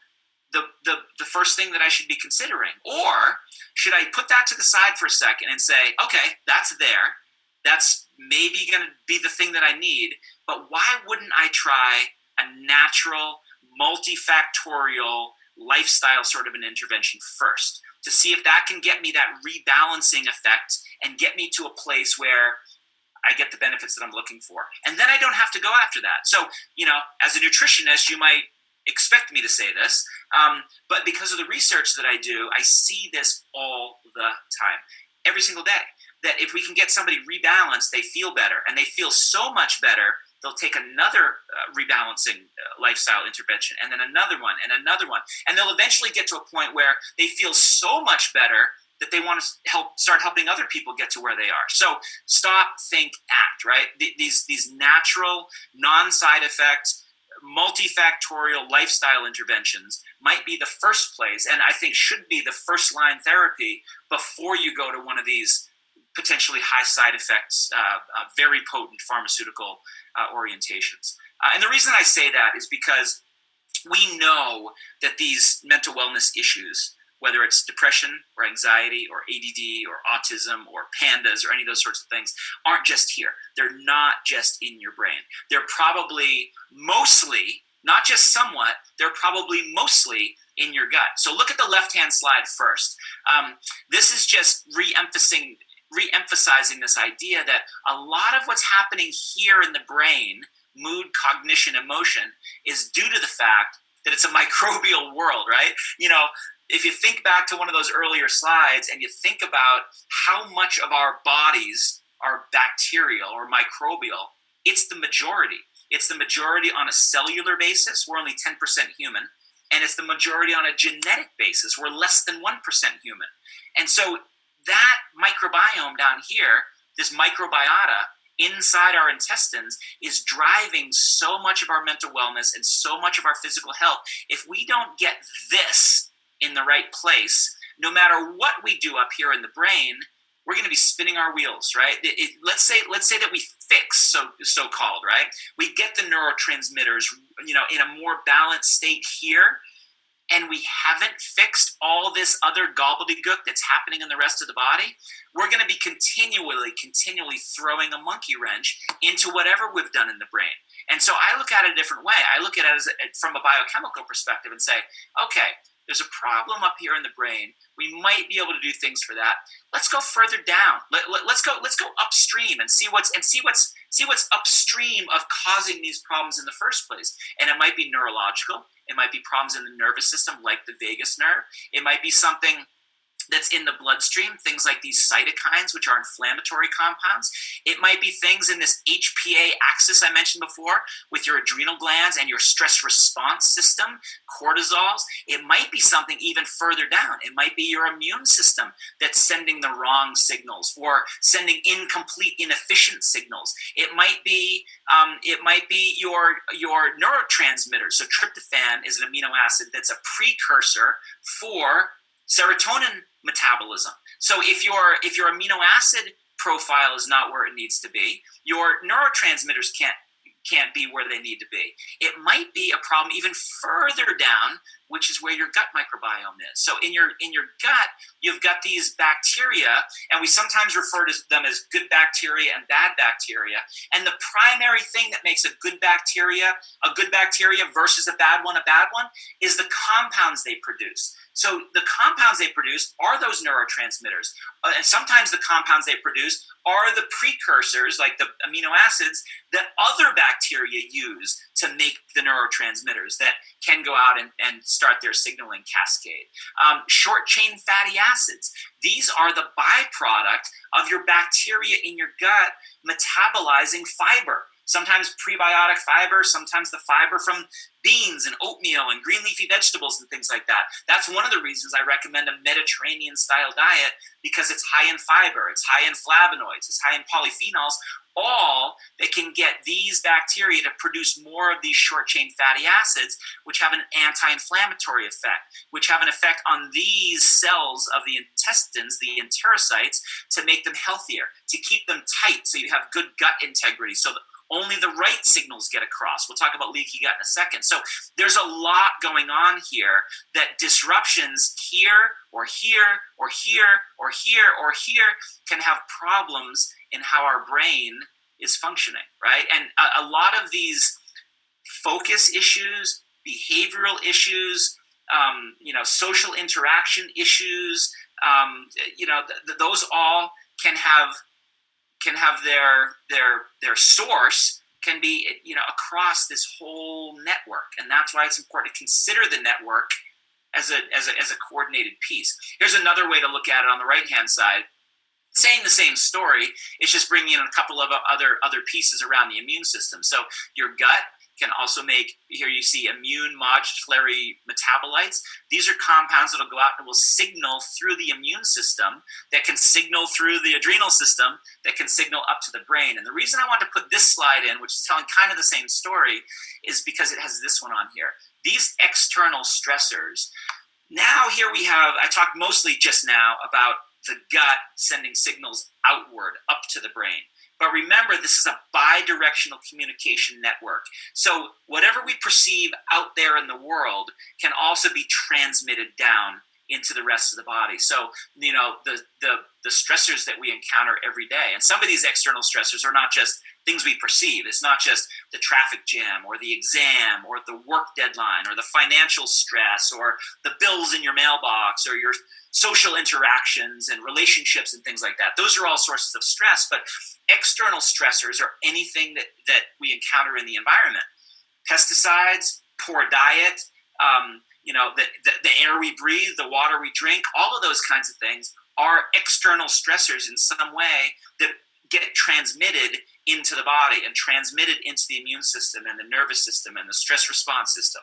[SPEAKER 1] the first thing that I should be considering? Or should I put that to the side for a second and say, okay, that's there. That's maybe going to be the thing that I need, but why wouldn't I try a natural, multifactorial lifestyle sort of an intervention first to see if that can get me that rebalancing effect and get me to a place where I get the benefits that I'm looking for. And then I don't have to go after that. So, as a nutritionist, you might expect me to say this, but because of the research that I do, I see this all the time, every single day, that if we can get somebody rebalanced, they feel better, and they feel so much better, they'll take another rebalancing lifestyle intervention, and then another one, and they'll eventually get to a point where they feel so much better that they want to start helping other people get to where they are. So stop, think, act, right? These natural, non-side effect, multifactorial lifestyle interventions might be the first place, and I think should be the first line therapy before you go to one of these potentially high side effects, very potent pharmaceutical orientations. And the reason I say that is because we know that these mental wellness issues, whether it's depression or anxiety or ADD or autism or pandas or any of those sorts of things, aren't just here. They're not just in your brain. They're probably mostly, not just somewhat, they're probably mostly in your gut. So look at the left-hand slide first. This is just re-emphasizing this idea that a lot of what's happening here in the brain, mood, cognition, emotion, is due to the fact that it's a microbial world, right? If you think back to one of those earlier slides and you think about how much of our bodies are bacterial or microbial, it's the majority. It's the majority on a cellular basis. We're only 10% human. And it's the majority on a genetic basis. We're less than 1% human. And so that microbiome down here, this microbiota inside our intestines, is driving so much of our mental wellness and so much of our physical health. If we don't get this in the right place, no matter what we do up here in the brain, we're going to be spinning our wheels, right? Let's say that we fix, so-called, right? We get the neurotransmitters, in a more balanced state here, and we haven't fixed all this other gobbledygook that's happening in the rest of the body. We're going to be continually throwing a monkey wrench into whatever we've done in the brain. And so I look at it a different way. I look at it from a biochemical perspective and say, okay, there's a problem up here in the brain. We might be able to do things for that. Let's go further down. Let's go upstream and see what's upstream of causing these problems in the first place. And it might be neurological. It might be problems in the nervous system, like the vagus nerve. It might be something that's in the bloodstream, things like these cytokines, which are inflammatory compounds. It might be things in this HPA axis I mentioned before with your adrenal glands and your stress response system, cortisols. It might be something even further down. It might be your immune system that's sending the wrong signals or sending incomplete, inefficient signals. It might be your neurotransmitters. So tryptophan is an amino acid that's a precursor for serotonin metabolism. So if your amino acid profile is not where it needs to be, your neurotransmitters can't be where they need to be. It might be a problem even further down, which is where your gut microbiome is. So in your gut, you've got these bacteria, and we sometimes refer to them as good bacteria and bad bacteria. And the primary thing that makes a good bacteria versus a bad one, is the compounds they produce. So the compounds they produce are those neurotransmitters. And sometimes the compounds they produce are the precursors, like the amino acids, that other bacteria use to make the neurotransmitters that can go out and start their signaling cascade. Short-chain fatty acids. These are the byproduct of your bacteria in your gut metabolizing fiber. sometimes prebiotic fiber, sometimes the fiber from beans and oatmeal and green leafy vegetables and things like that. That's one of the reasons I recommend a Mediterranean style diet, because it's high in fiber, it's high in flavonoids, it's high in polyphenols, all that can get these bacteria to produce more of these short chain fatty acids, which have an anti-inflammatory effect, which have an effect on these cells of the intestines, the enterocytes, to make them healthier, to keep them tight so you have good gut integrity, so that only the right signals get across. We'll talk about leaky gut in a second. So there's a lot going on here, that disruptions here or here or here or here or here can have problems in how our brain is functioning, right? And a lot of these focus issues, behavioral issues, social interaction issues, those all can have their source can be across this whole network, and that's why it's important to consider the network as a coordinated piece. Here's another way to look at it on the right hand side. Saying the same story, it's just bringing in a couple of other pieces around the immune system. So your gut can also make, here you see immune modulatory metabolites. These are compounds that will go out and will signal through the immune system, that can signal through the adrenal system, that can signal up to the brain. And the reason I want to put this slide in, which is telling kind of the same story, is because it has this one on here. These external stressors. Now here we have, I talked mostly just now about the gut sending signals outward, up to the brain. But remember, this is a bi-directional communication network. So whatever we perceive out there in the world can also be transmitted down into the rest of the body. So, the stressors that we encounter every day, and some of these external stressors are not just things we perceive. It's not just the traffic jam or the exam or the work deadline or the financial stress or the bills in your mailbox or your social interactions and relationships and things like that. Those are all sources of stress, but external stressors are anything that we encounter in the environment. Pesticides, poor diet, the air we breathe, the water we drink, all of those kinds of things are external stressors in some way that get transmitted into the body and transmitted into the immune system and the nervous system and the stress response system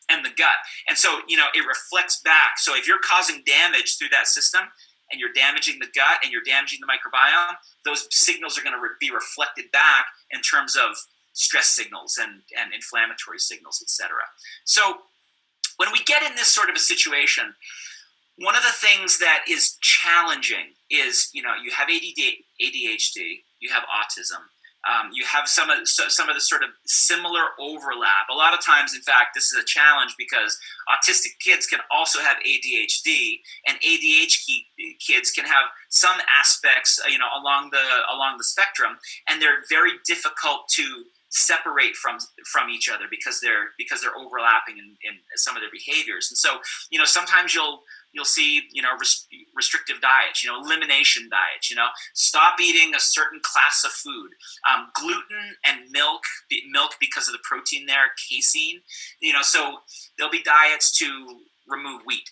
[SPEAKER 1] and the gut. And so, it reflects back. So if you're causing damage through that system and you're damaging the gut and you're damaging the microbiome, those signals are going to be reflected back in terms of stress signals and inflammatory signals, etc. So when we get in this sort of a situation, one of the things that is challenging is, you have ADHD, you have autism, you have some of the sort of similar overlap. A lot of times, in fact, this is a challenge because autistic kids can also have ADHD, and ADHD kids can have some aspects, along the spectrum, and they're very difficult to separate from each other because they're overlapping in some of their behaviors. And so, sometimes you'll see, restrictive diets, elimination diets, stop eating a certain class of food, gluten and milk because of the protein there, casein, so there'll be diets to remove wheat.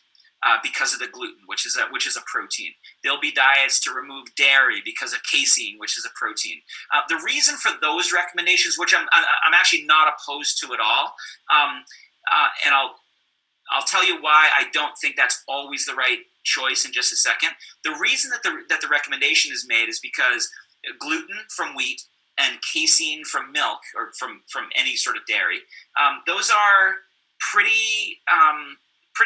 [SPEAKER 1] Because of the gluten, which is a protein. There'll be diets to remove dairy because of casein, which is a protein. The reason for those recommendations, which I'm actually not opposed to at all, and I'll tell you why I don't think that's always the right choice in just a second. The reason that the recommendation is made is because gluten from wheat and casein from milk or from any sort of dairy, those are pretty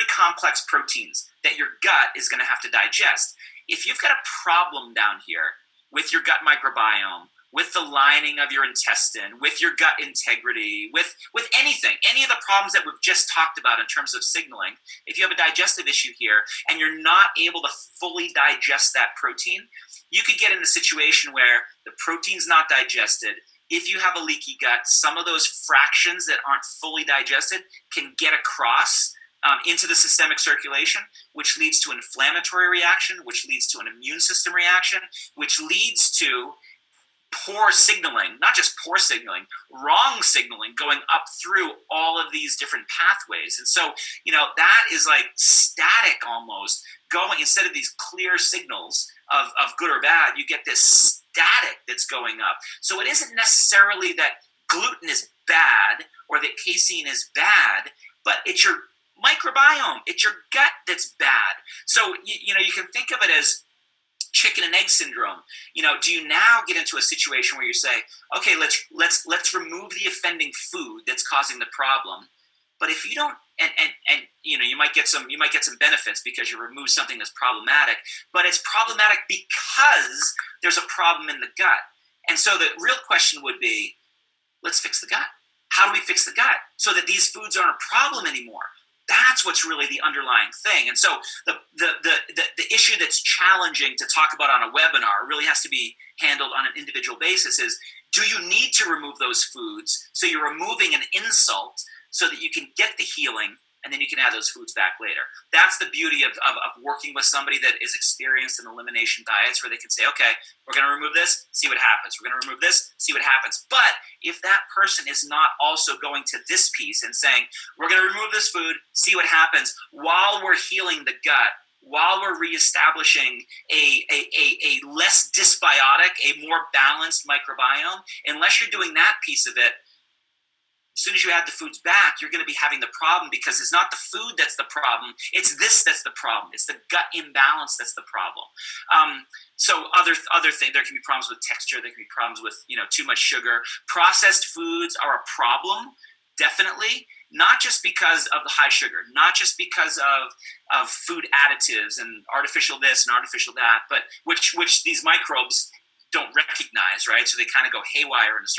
[SPEAKER 1] complex proteins that your gut is going to have to digest. If you've got a problem down here with your gut microbiome, with the lining of your intestine, with your gut integrity, with anything, any of the problems that we've just talked about in terms of signaling, if you have a digestive issue here and you're not able to fully digest that protein, you could get in a situation where the protein's not digested. If you have a leaky gut, some of those fractions that aren't fully digested can get across into the systemic circulation, which leads to an inflammatory reaction, which leads to an immune system reaction, which leads to poor signaling, not just poor signaling, wrong signaling going up through all of these different pathways. And so, that is like static almost going, instead of these clear signals of good or bad, you get this static that's going up. So it isn't necessarily that gluten is bad or that casein is bad, but it's your microbiome, it's your gut that's bad. So you can think of it as chicken and egg syndrome. Do you now get into a situation where you say, okay, let's remove the offending food that's causing the problem. But if you don't, and you might get some benefits because you remove something that's problematic, but it's problematic because there's a problem in the gut. And so the real question would be, let's fix the gut. How do we fix the gut so that these foods aren't a problem anymore? That's what's really the underlying thing. And so the issue that's challenging to talk about on a webinar really has to be handled on an individual basis is, do you need to remove those foods so you're removing an insult so that you can get the healing and then you can add those foods back later? That's the beauty of working with somebody that is experienced in elimination diets, where they can say, okay, we're going to remove this, see what happens. We're going to remove this, see what happens. But if that person is not also going to this piece and saying, we're going to remove this food, see what happens, while we're healing the gut, while we're reestablishing a less dysbiotic, a more balanced microbiome, unless you're doing that piece of it, as soon as you add the foods back, you're going to be having the problem, because it's not the food that's the problem. It's this that's the problem. It's the gut imbalance that's the problem. So other things, there can be problems with texture. There can be problems with too much sugar. Processed foods are a problem, definitely. Not just because of the high sugar, not just because of food additives and artificial this and artificial that, but which these microbes don't recognize, right? So they kind of go haywire in a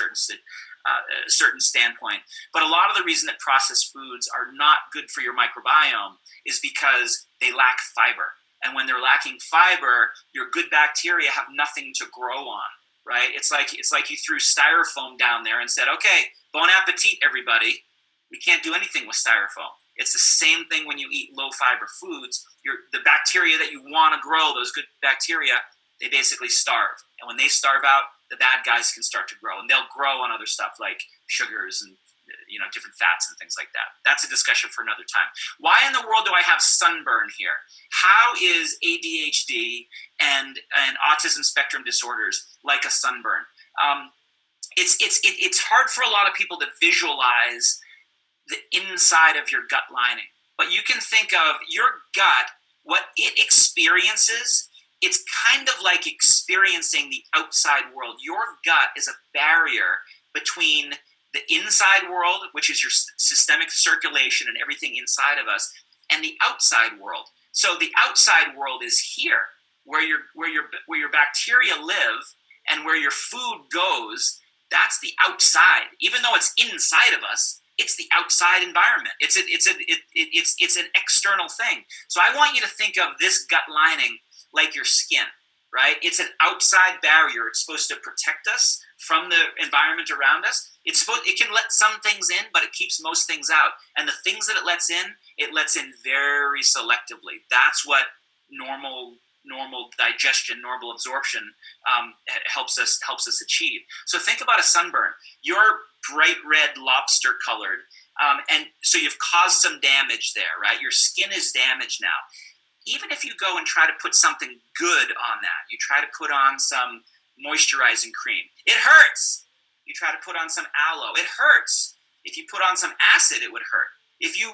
[SPEAKER 1] certain standpoint. But a lot of the reason that processed foods are not good for your microbiome is because they lack fiber. And when they're lacking fiber, your good bacteria have nothing to grow on, right? It's like you threw styrofoam down there and said, okay, bon appetit, everybody. We can't do anything with styrofoam. It's the same thing when you eat low fiber foods. The bacteria that you want to grow, those good bacteria, they basically starve. And when they starve out, the bad guys can start to grow, and they'll grow on other stuff like sugars and different fats and things like that. That's a discussion for another time. Why in the world do I have sunburn here? How is ADHD and autism spectrum disorders like a sunburn? It's hard for a lot of people to visualize the inside of your gut lining, but you can think of your gut, what it experiences. It's kind of like experiencing the outside world. Your gut is a barrier between the inside world, which is your systemic circulation and everything inside of us, and the outside world. So the outside world is here, where your bacteria live and where your food goes. That's the outside. Even though it's inside of us, it's the outside environment. It's an external thing. So I want you to think of this gut lining like your skin, right? It's an outside barrier. It's supposed to protect us from the environment around us. It can let some things in, but it keeps most things out. And the things that it lets in very selectively. That's what normal digestion, normal absorption helps us achieve. So think about a sunburn. You're bright red lobster colored, and so you've caused some damage there, right? Your skin is damaged now. Even if you go and try to put something good on that, you try to put on some moisturizing cream, it hurts. You try to put on some aloe, it hurts. If you put on some acid, it would hurt. If you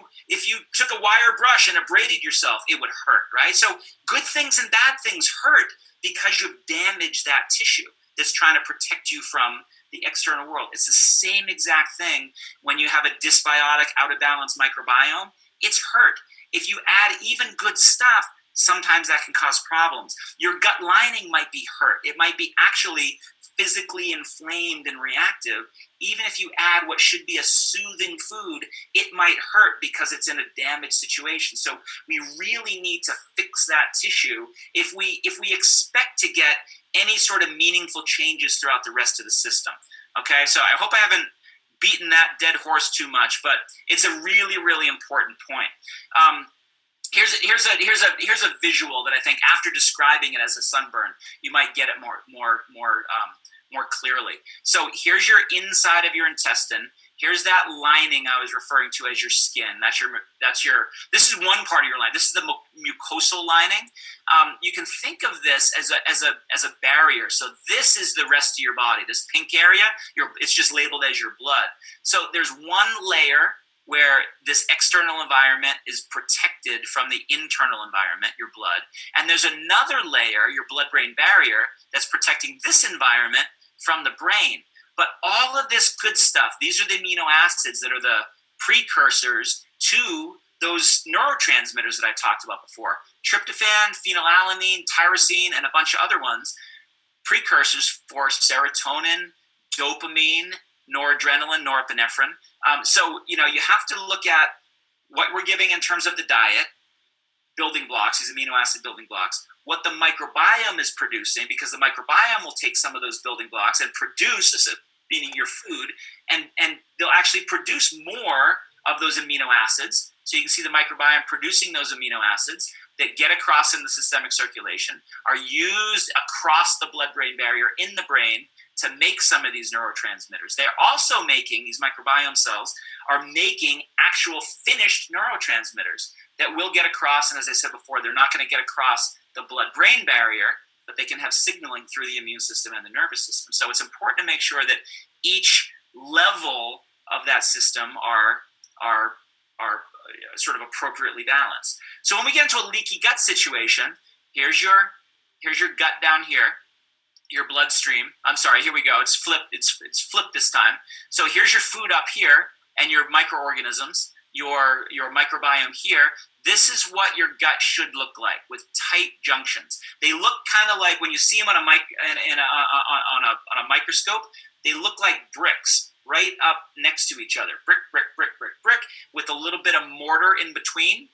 [SPEAKER 1] took a wire brush and abraded yourself, it would hurt, right? So good things and bad things hurt because you've damaged that tissue that's trying to protect you from the external world. It's the same exact thing when you have a dysbiotic, out of balance microbiome. It's hurt. If you add even good stuff, sometimes that can cause problems. Your gut lining might be hurt. It might be actually physically inflamed and reactive. Even if you add what should be a soothing food, it might hurt because it's in a damaged situation. So we really need to fix that tissue if we expect to get any sort of meaningful changes throughout the rest of the system. Okay, so I hope I haven't beaten that dead horse too much, but it's a really, really important point. Here's a visual that I think, after describing it as a sunburn, you might get it more clearly. So here's your inside of your intestine. Here's that lining I was referring to as your skin. This is one part of your lining. This is the mucosal lining. You can think of this as a barrier. So this is the rest of your body. This pink area, it's just labeled as your blood. So there's one layer where this external environment is protected from the internal environment, your blood. And there's another layer, your blood-brain barrier, that's protecting this environment from the brain. But all of this good stuff, these are the amino acids that are the precursors to those neurotransmitters that I talked about before. Tryptophan, phenylalanine, tyrosine, and a bunch of other ones, precursors for serotonin, dopamine, noradrenaline, norepinephrine. So, you have to look at what we're giving in terms of the diet, building blocks, these amino acid building blocks, what the microbiome is producing, because the microbiome will take some of those building blocks and produce, meaning your food, and they'll actually produce more of those amino acids. So you can see the microbiome producing those amino acids that get across in the systemic circulation, are used across the blood-brain barrier in the brain to make some of these neurotransmitters. They're also making, these microbiome cells are making actual finished neurotransmitters that will get across, and as I said before, they're not going to get across the blood-brain barrier, but they can have signaling through the immune system and the nervous system. So it's important to make sure that each level of that system are sort of appropriately balanced. So when we get into a leaky gut situation, here's your gut down here, your bloodstream. I'm sorry, here we go. It's flipped. It's flipped this time. So here's your food up here and your microorganisms, your microbiome here. This is what your gut should look like, with tight junctions. They look kind of like, when you see them on a microscope, they look like bricks right up next to each other. Brick, brick, brick, brick, brick, with a little bit of mortar in between,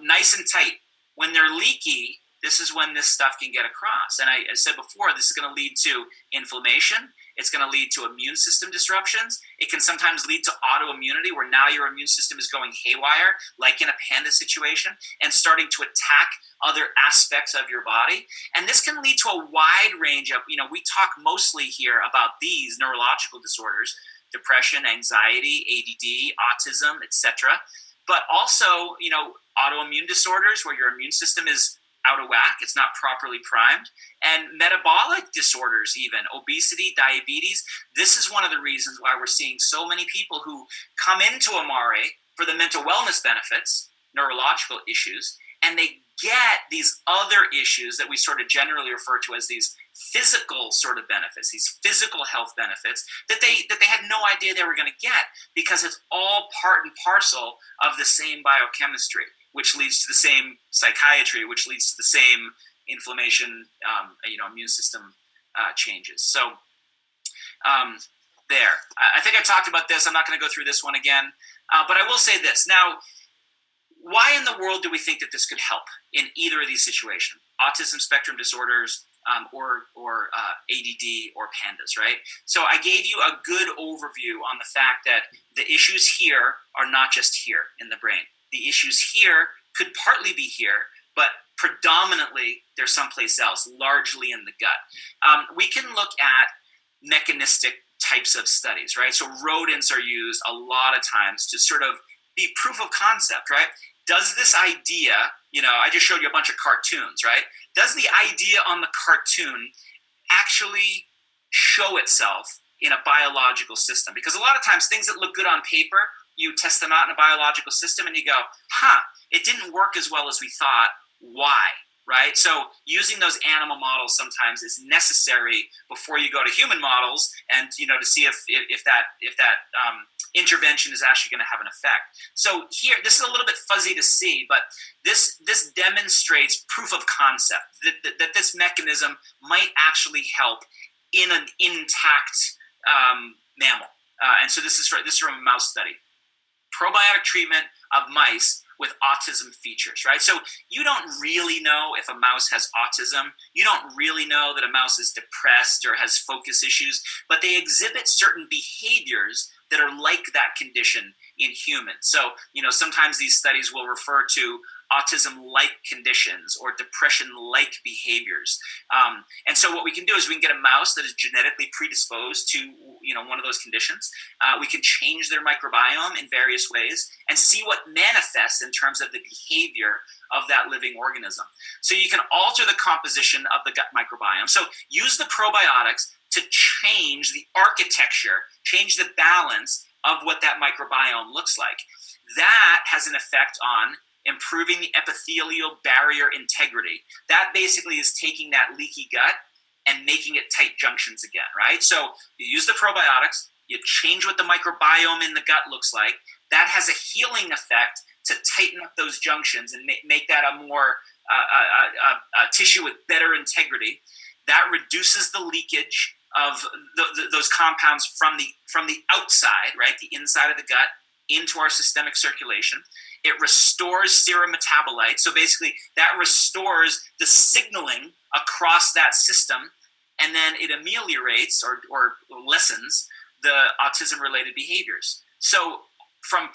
[SPEAKER 1] nice and tight. When they're leaky, this is when this stuff can get across. And I said before, this is going to lead to inflammation. It's going to lead to immune system disruptions. It can sometimes lead to autoimmunity, where now your immune system is going haywire, like in a panda situation, and starting to attack other aspects of your body. And this can lead to a wide range of, we talk mostly here about these neurological disorders, depression, anxiety, ADD, autism, etc. But also, autoimmune disorders where your immune system is out of whack, it's not properly primed, and metabolic disorders, even obesity, diabetes. This is one of the reasons why we're seeing so many people who come into Amare for the mental wellness benefits, neurological issues, and they get these other issues that we sort of generally refer to as these physical sort of benefits, these physical health benefits that they had no idea they were going to get, because it's all part and parcel of the same biochemistry, which leads to the same psychiatry, which leads to the same inflammation, immune system changes. So there. I think I talked about this. I'm not going to go through this one again, but I will say this. Now, why in the world do we think that this could help in either of these situations? Autism spectrum disorders, or ADD or pandas, right? So I gave you a good overview on the fact that the issues here are not just here in the brain. The issues here could partly be here, but predominantly they're someplace else, largely in the gut. We can look at mechanistic types of studies, right? So rodents are used a lot of times to sort of be proof of concept, right? Does this idea, I just showed you a bunch of cartoons, right? Does the idea on the cartoon actually show itself in a biological system? Because a lot of times things that look good on paper, you test them out in a biological system and you go, it didn't work as well as we thought. Why? Right? So using those animal models sometimes is necessary before you go to human models, and to see if that intervention is actually going to have an effect. So here, this is a little bit fuzzy to see, but this demonstrates proof of concept that this mechanism might actually help in an intact mammal. And so this is from a mouse study. Probiotic treatment of mice with autism features, right? So you don't really know if a mouse has autism. You don't really know that a mouse is depressed or has focus issues, but they exhibit certain behaviors that are like that condition in humans. So, sometimes these studies will refer to autism-like conditions or depression-like behaviors. And so what we can do is we can get a mouse that is genetically predisposed to one of those conditions. We can change their microbiome in various ways and see what manifests in terms of the behavior of that living organism. So you can alter the composition of the gut microbiome. So use the probiotics to change the architecture, change the balance of what that microbiome looks like. That has an effect on improving the epithelial barrier integrity. That basically is taking that leaky gut and making it tight junctions again, right? So you use the probiotics, you change what the microbiome in the gut looks like. That has a healing effect to tighten up those junctions and make that a more a tissue with better integrity. That reduces the leakage of those compounds from the outside, right, the inside of the gut, into our systemic circulation. It restores serum metabolites. So basically, that restores the signaling across that system, and then it ameliorates or lessens the autism-related behaviors. So from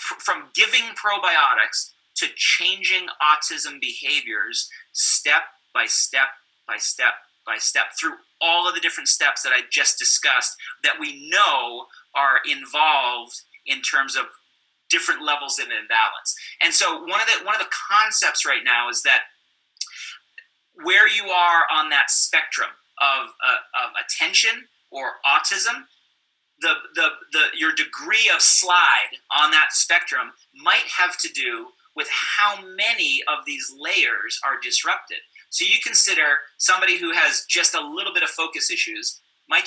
[SPEAKER 1] giving probiotics to changing autism behaviors step by step by step by step through all of the different steps that I just discussed that we know are involved in terms of different levels of imbalance. And so one of the concepts right now is that where you are on that spectrum of attention or autism, your degree of slide on that spectrum might have to do with how many of these layers are disrupted. So you consider somebody who has just a little bit of focus issues might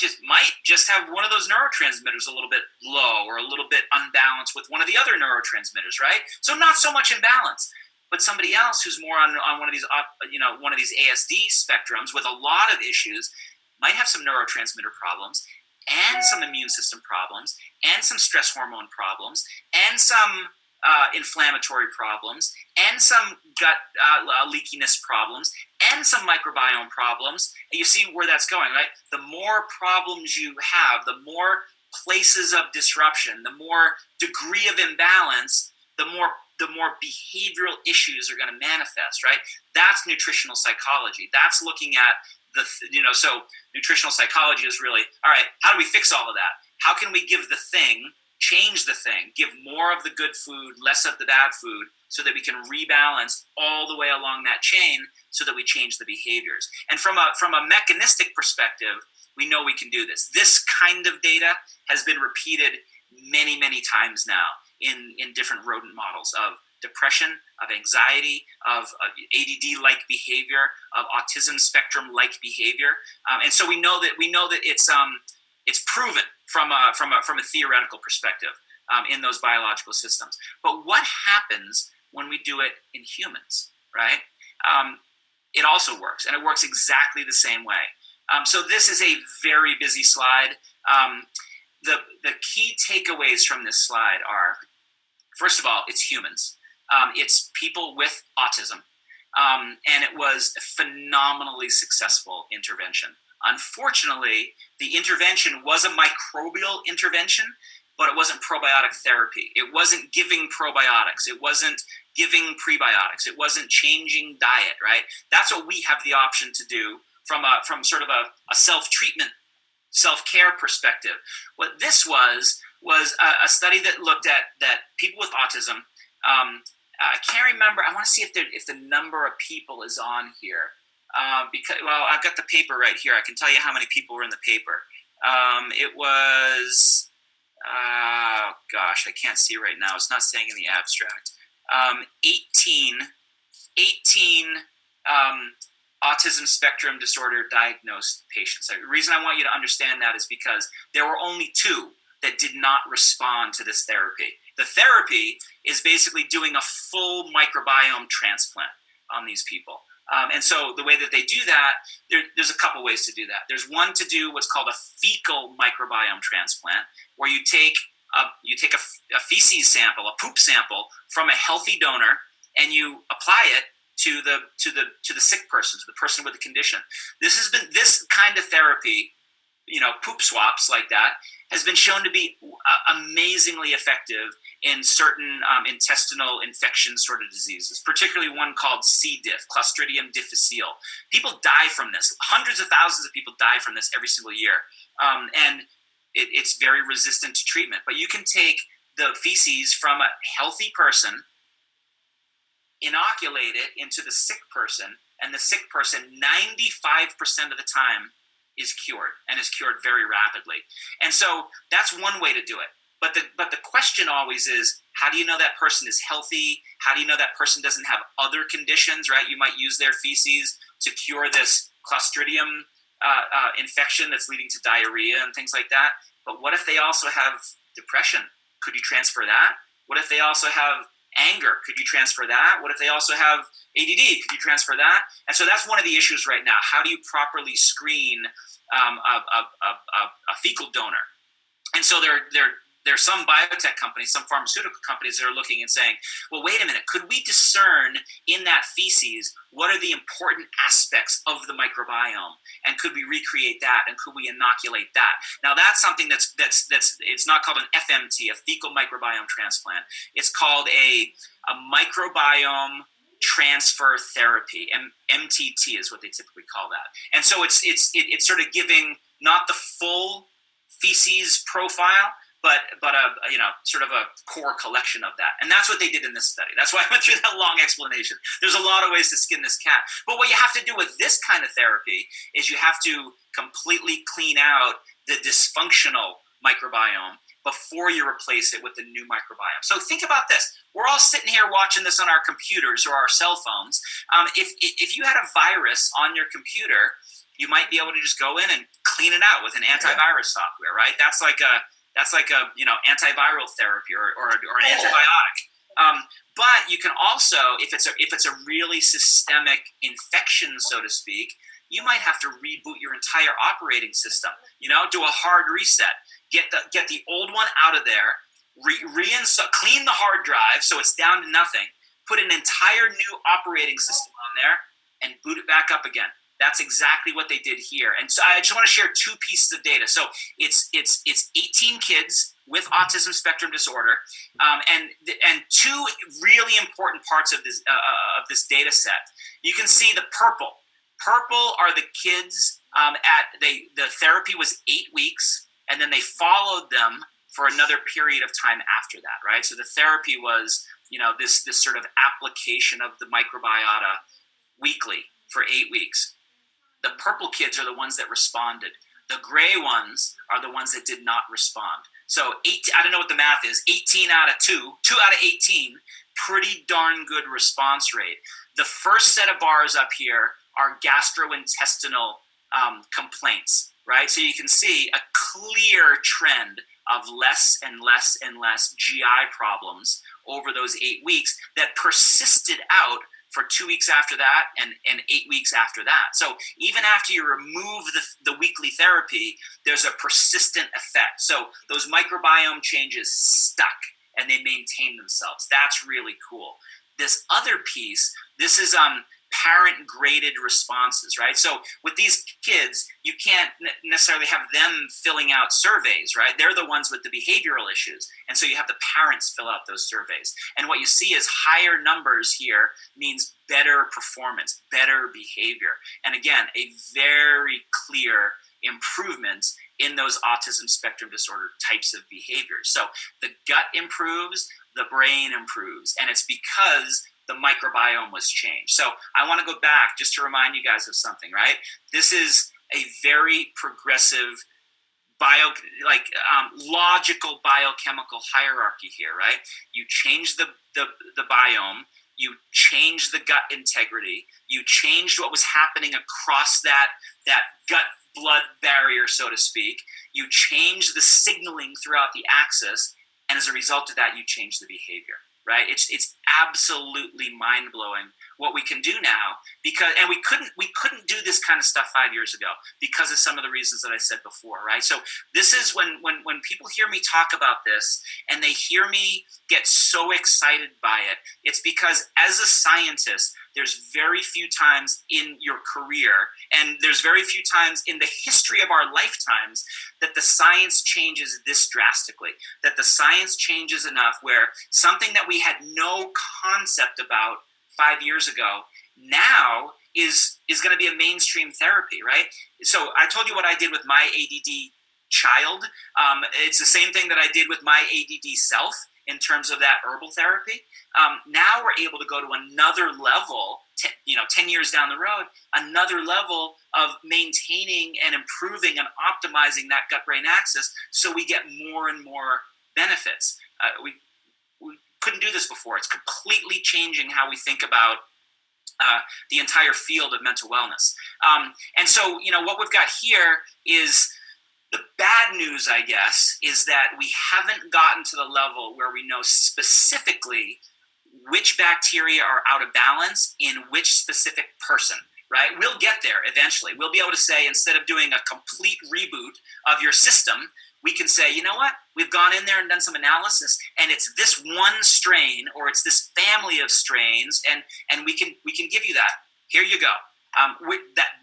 [SPEAKER 1] just have one of those neurotransmitters a little bit low or a little bit unbalanced with one of the other neurotransmitters, right? So not so much imbalance. But somebody else who's more on one of these ASD spectrums with a lot of issues might have some neurotransmitter problems and some immune system problems and some stress hormone problems and some inflammatory problems and some gut leakiness problems and some microbiome problems. And you see where that's going, right? The more problems you have, the more places of disruption, the more degree of imbalance, the more behavioral issues are going to manifest, right? That's nutritional psychology. That's looking at so nutritional psychology is really, all right, how do we fix all of that? How can we give the thing, change the thing, give more of the good food, less of the bad food, so that we can rebalance all the way along that chain so that we change the behaviors. And from a mechanistic perspective, we know we can do this. This kind of data has been repeated many, many times now in different rodent models of depression, of anxiety, of ADD-like behavior, of autism spectrum-like behavior, and so we know that it's proven from a theoretical perspective in those biological systems. But what happens when we do it in humans, right? It also works, and it works exactly the same way. So this is a very busy slide. The key takeaways from this slide are, first of all, it's humans. It's people with autism. And it was a phenomenally successful intervention. Unfortunately, the intervention was a microbial intervention, but it wasn't probiotic therapy. It wasn't giving probiotics. It wasn't giving prebiotics. It wasn't changing diet, right? That's what we have the option to do from sort of a self-treatment, self-care perspective. What this was a study that looked at that people with autism. I can't remember. I want to see if the number of people is on here. Because I've got the paper right here. I can tell you how many people were in the paper. It was, I can't see right now. It's not saying in the abstract. 18 autism spectrum disorder diagnosed patients. The reason I want you to understand that is because there were only 2 that did not respond to this therapy. The therapy is basically doing a full microbiome transplant on these people. And so the way that they do that, there's a couple ways to do that. There's one to do what's called a fecal microbiome transplant, where you take a feces sample, a poop sample from a healthy donor, and you apply it to the sick person, to the person with the condition. This kind of therapy, poop swaps like that, has been shown to be amazingly effective in certain intestinal infection sort of diseases, particularly one called C. diff, Clostridium difficile. People die from this. Hundreds of thousands of people die from this every single year. And it's very resistant to treatment. But you can take the feces from a healthy person, inoculate it into the sick person, and the sick person 95% of the time is cured, and is cured very rapidly. And so that's one way to do it. But the question always is, how do you know that person is healthy? How do you know that person doesn't have other conditions, right? You might use their feces to cure this Clostridium infection that's leading to diarrhea and things like that. But what if they also have depression? Could you transfer that? What if they also have anger? Could you transfer that? What if they also have ADD? Could you transfer that? And so that's one of the issues right now. How do you properly screen a fecal donor? And so there are some biotech companies, some pharmaceutical companies that are looking and saying, well, wait a minute, could we discern in that feces what are the important aspects of the microbiome? And could we recreate that? And could we inoculate that? Now, that's something that's it's not called an FMT, a fecal microbiome transplant. It's called a microbiome transfer therapy. MTT is what they typically call that. And so it's sort of giving not the full feces profile, but sort of a core collection of that. And that's what they did in this study. That's why I went through that long explanation. There's a lot of ways to skin this cat. But what you have to do with this kind of therapy is you have to completely clean out the dysfunctional microbiome before you replace it with the new microbiome. So think about this. We're all sitting here watching this on our computers or our cell phones. If you had a virus on your computer, you might be able to just go in and clean it out with an antivirus software, right? That's like a antiviral therapy or an antibiotic. But you can also, if it's a really systemic infection, so to speak, you might have to reboot your entire operating system. Do a hard reset, get the old one out of there, clean the hard drive so it's down to nothing, put an entire new operating system on there, and boot it back up again. That's exactly what they did here. And so I just want to share two pieces of data. So it's 18 kids with autism spectrum disorder, and two really important parts of this data set. You can see the purple. Purple are the kids the therapy was 8 weeks, and then they followed them for another period of time after that, right? So the therapy was, this sort of application of the microbiota weekly for 8 weeks. The purple kids are the ones that responded. The gray ones are the ones that did not respond. So I don't know what the math is, 18 out of 2 out of 18, pretty darn good response rate. The first set of bars up here are gastrointestinal complaints, right? So you can see a clear trend of less and less and less GI problems over those 8 weeks that persisted out for 2 weeks after that and 8 weeks after that. So even after you remove the weekly therapy, there's a persistent effect. So those microbiome changes stuck and they maintain themselves. That's really cool. This other piece, this is parent graded responses, right? So with these kids, you can't necessarily have them filling out surveys, right? They're the ones with the behavioral issues. And so you have the parents fill out those surveys. And what you see is higher numbers here means better performance, better behavior. And again, a very clear improvement in those autism spectrum disorder types of behaviors. So the gut improves, the brain improves, and it's because the microbiome was changed. So I want to go back just to remind you guys of something, right? This is a very progressive logical biochemical hierarchy here, right? You change the biome, you change the gut integrity, you changed what was happening across that gut-blood barrier, so to speak, you change the signaling throughout the axis, and as a result of that, you change the behavior. Right? It's absolutely mind-blowing what we can do now and we couldn't do this kind of stuff 5 years ago because of some of the reasons that I said before, right? So this is when people hear me talk about this and they hear me get so excited by it, it's because as a scientist, there's very few times in your career, and there's very few times in the history of our lifetimes that the science changes this drastically, that the science changes enough where something that we had no concept about 5 years ago now is going to be a mainstream therapy, right? So I told you what I did with my ADD child. It's the same thing that I did with my ADD self in terms of that herbal therapy. Now we're able to go to another level, 10 years down the road, another level of maintaining and improving and optimizing that gut-brain axis so we get more and more benefits. We couldn't do this before. It's completely changing how we think about the entire field of mental wellness. And so, what we've got here is the bad news, I guess, is that we haven't gotten to the level where we know specifically which bacteria are out of balance in which specific person, right? We'll get there eventually. We'll be able to say, instead of doing a complete reboot of your system, we can say, you know what? We've gone in there and done some analysis, and it's this one strain, or it's this family of strains, and we can give you that. Here you go.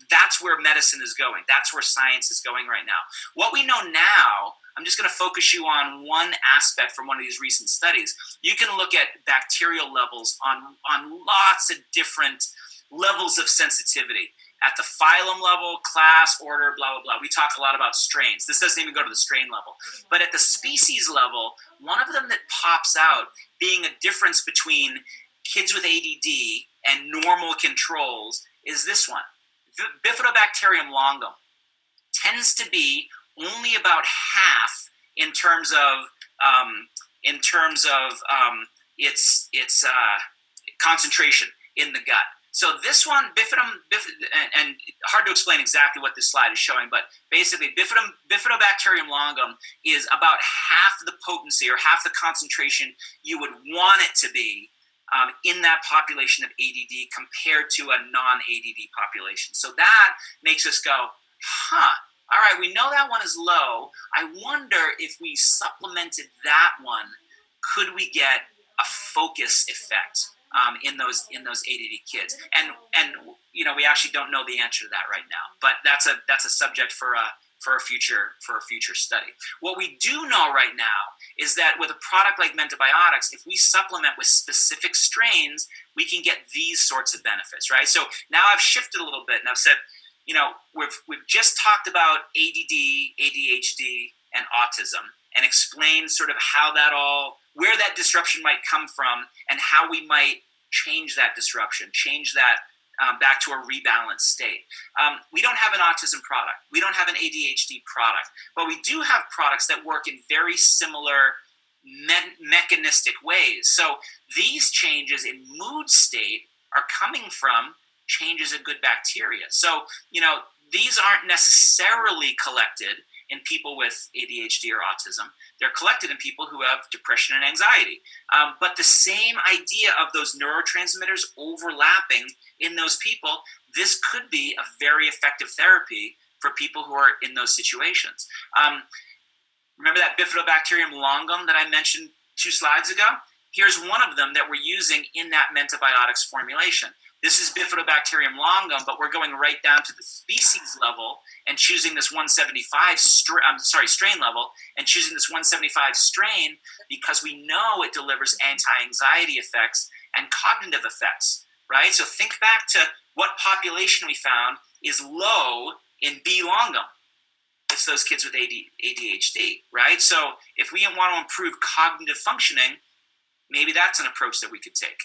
[SPEAKER 1] That's where medicine is going. That's where science is going right now. What we know now, I'm just going to focus you on one aspect from one of these recent studies. You can look at bacterial levels on lots of different levels of sensitivity. At the phylum level, class, order, blah, blah, blah. We talk a lot about strains. This doesn't even go to the strain level. But at the species level, one of them that pops out being a difference between kids with ADD and normal controls is this one. Bifidobacterium longum tends to be only about half in terms of its concentration in the gut. So this one, and hard to explain exactly what this slide is showing, but basically Bifidobacterium longum is about half the potency or half the concentration you would want it to be in that population of ADD compared to a non-ADD population. So that makes us go, all right, we know that one is low. I wonder if we supplemented that one, could we get a focus effect in those ADD kids? And we actually don't know the answer to that right now. But that's a subject for a future study. What we do know right now is that with a product like Mentobiotics, if we supplement with specific strains, we can get these sorts of benefits, right? So now I've shifted a little bit and I've said, we've just talked about ADD, ADHD, and autism, and explained sort of where that disruption might come from, and how we might change that disruption, change that back to a rebalanced state. We don't have an autism product. We don't have an ADHD product, but we do have products that work in very similar mechanistic ways. So these changes in mood state are coming from changes in good bacteria. So, these aren't necessarily collected in people with ADHD or autism. They're collected in people who have depression and anxiety. But the same idea of those neurotransmitters overlapping in those people, this could be a very effective therapy for people who are in those situations. Remember that Bifidobacterium longum that I mentioned 2 slides ago? Here's one of them that we're using in that Mentobiotics formulation. This is Bifidobacterium longum, but we're going right down to the species level and choosing this 175 strain level, and choosing this 175 strain because we know it delivers anti-anxiety effects and cognitive effects, right? So think back to what population we found is low in B longum. It's those kids with ADHD, right? So if we want to improve cognitive functioning, maybe that's an approach that we could take.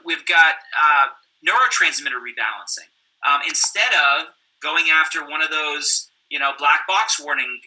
[SPEAKER 1] We've got neurotransmitter rebalancing. Instead of going after one of those, black box warning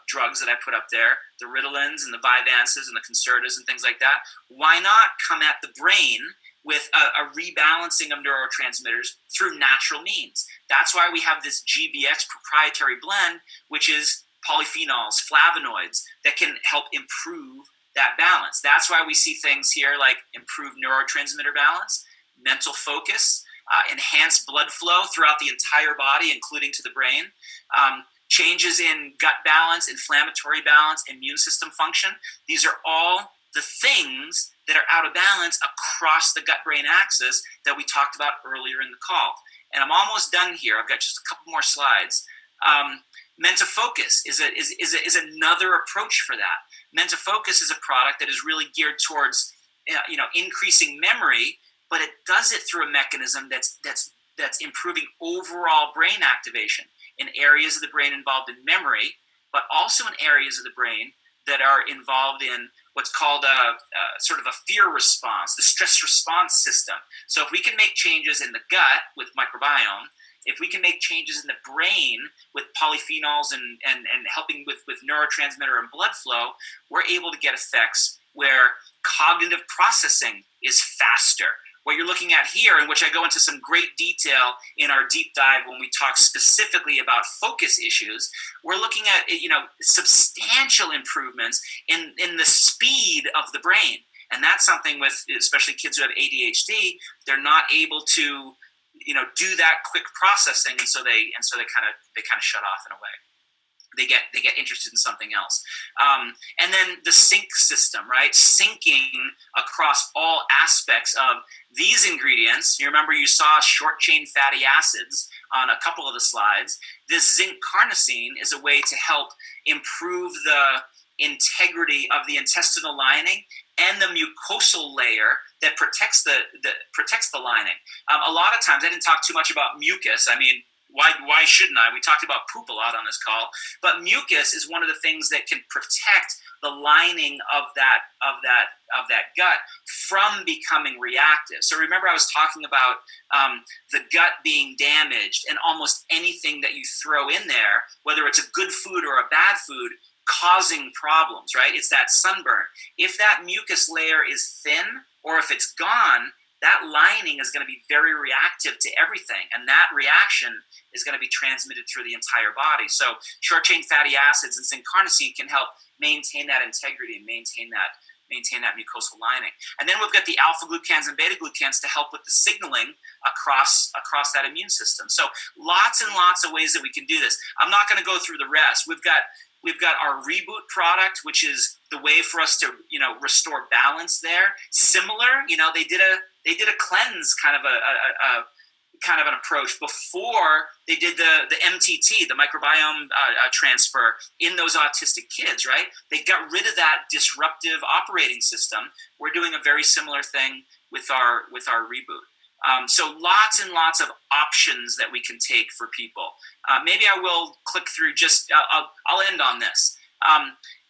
[SPEAKER 1] drugs that I put up there, the Ritalins and the Vyvanses and the Concertas and things like that, why not come at the brain with a rebalancing of neurotransmitters through natural means? That's why we have this GBX proprietary blend, which is polyphenols, flavonoids, that can help improve that balance. That's why we see things here like improved neurotransmitter balance, mental focus, enhanced blood flow throughout the entire body, including to the brain, changes in gut balance, inflammatory balance, immune system function. These are all the things that are out of balance across the gut-brain axis that we talked about earlier in the call. And I'm almost done here. I've got just a couple more slides. Menta-Focus is another approach for that. Menta-Focus is a product that is really geared towards increasing memory, but it does it through a mechanism that's improving overall brain activation in areas of the brain involved in memory, but also in areas of the brain that are involved in what's called a sort of a fear response, the stress response system. So if we can make changes in the gut with microbiome, if we can make changes in the brain with polyphenols and helping with neurotransmitter and blood flow, we're able to get effects where cognitive processing is faster. What you're looking at here, in which I go into some great detail in our deep dive when we talk specifically about focus issues, we're looking at substantial improvements in the speed of the brain. And that's something with especially kids who have ADHD, they're not able to do that quick processing, and so they kind of shut off in a way. They get interested in something else. And then the sync system, right? Syncing across all aspects of these ingredients. You remember you saw short chain fatty acids on a couple of the slides. This zinc carnosine is a way to help improve the integrity of the intestinal lining and the mucosal layer that protects the lining. A lot of times, I didn't talk too much about mucus. I mean, why shouldn't I? We talked about poop a lot on this call, but mucus is one of the things that can protect the lining of that gut from becoming reactive. So remember, I was talking about the gut being damaged, and almost anything that you throw in there, whether it's a good food or a bad food, causing problems, right? It's that sunburn. If that mucus layer is thin, or if it's gone, that lining is going to be very reactive to everything, and that reaction is going to be transmitted through the entire body. So short-chain fatty acids and zinc carnosine can help maintain that integrity and maintain that mucosal lining. And then we've got the alpha-glucans and beta-glucans to help with the signaling across that immune system. So lots and lots of ways that we can do this. I'm not going to go through the rest. We've got our Reboot product, which is the way for us to restore balance there. Similar, they did a cleanse kind of an approach before they did the MTT, the microbiome transfer in those autistic kids, right? They got rid of that disruptive operating system. We're doing a very similar thing with our Reboot. So lots and lots of options that we can take for people. Maybe I will click through I'll end on this.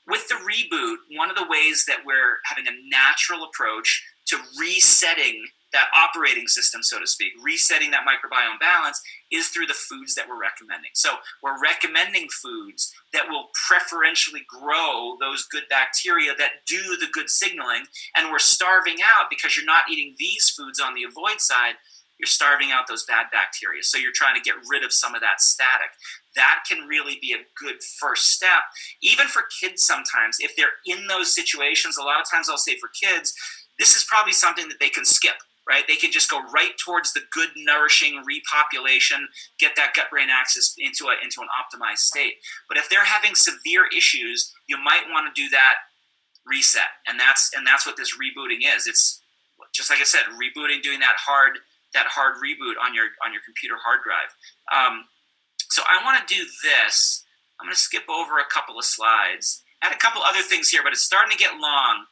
[SPEAKER 1] With the Reboot, one of the ways that we're having a natural approach to resetting that operating system, so to speak, resetting that microbiome balance, is through the foods that we're recommending. So we're recommending foods that will preferentially grow those good bacteria that do the good signaling, and we're starving out, because you're not eating these foods on the avoid side, you're starving out those bad bacteria. So you're trying to get rid of some of that static. That can really be a good first step. Even for kids sometimes, if they're in those situations, a lot of times I'll say for kids, this is probably something that they can skip. Right? They can just go right towards the good, nourishing repopulation, get that gut-brain axis into an optimized state. But if they're having severe issues, you might want to do that reset, and that's what this rebooting is. It's just like I said, rebooting, doing that hard reboot on your computer hard drive. So I want to do this. I'm going to skip over a couple of slides. I had a couple other things here, but it's starting to get long.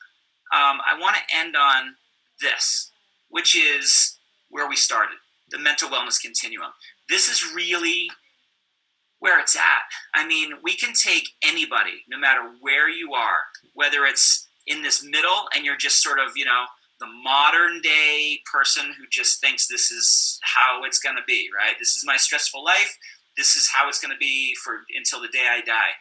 [SPEAKER 1] I want to end on this, which is where we started, the mental wellness continuum. This is really where it's at. I mean, we can take anybody, no matter where you are, whether it's in this middle and you're just sort of, the modern day person who just thinks this is how it's going to be, right? This is my stressful life. This is how it's going to be until the day I die.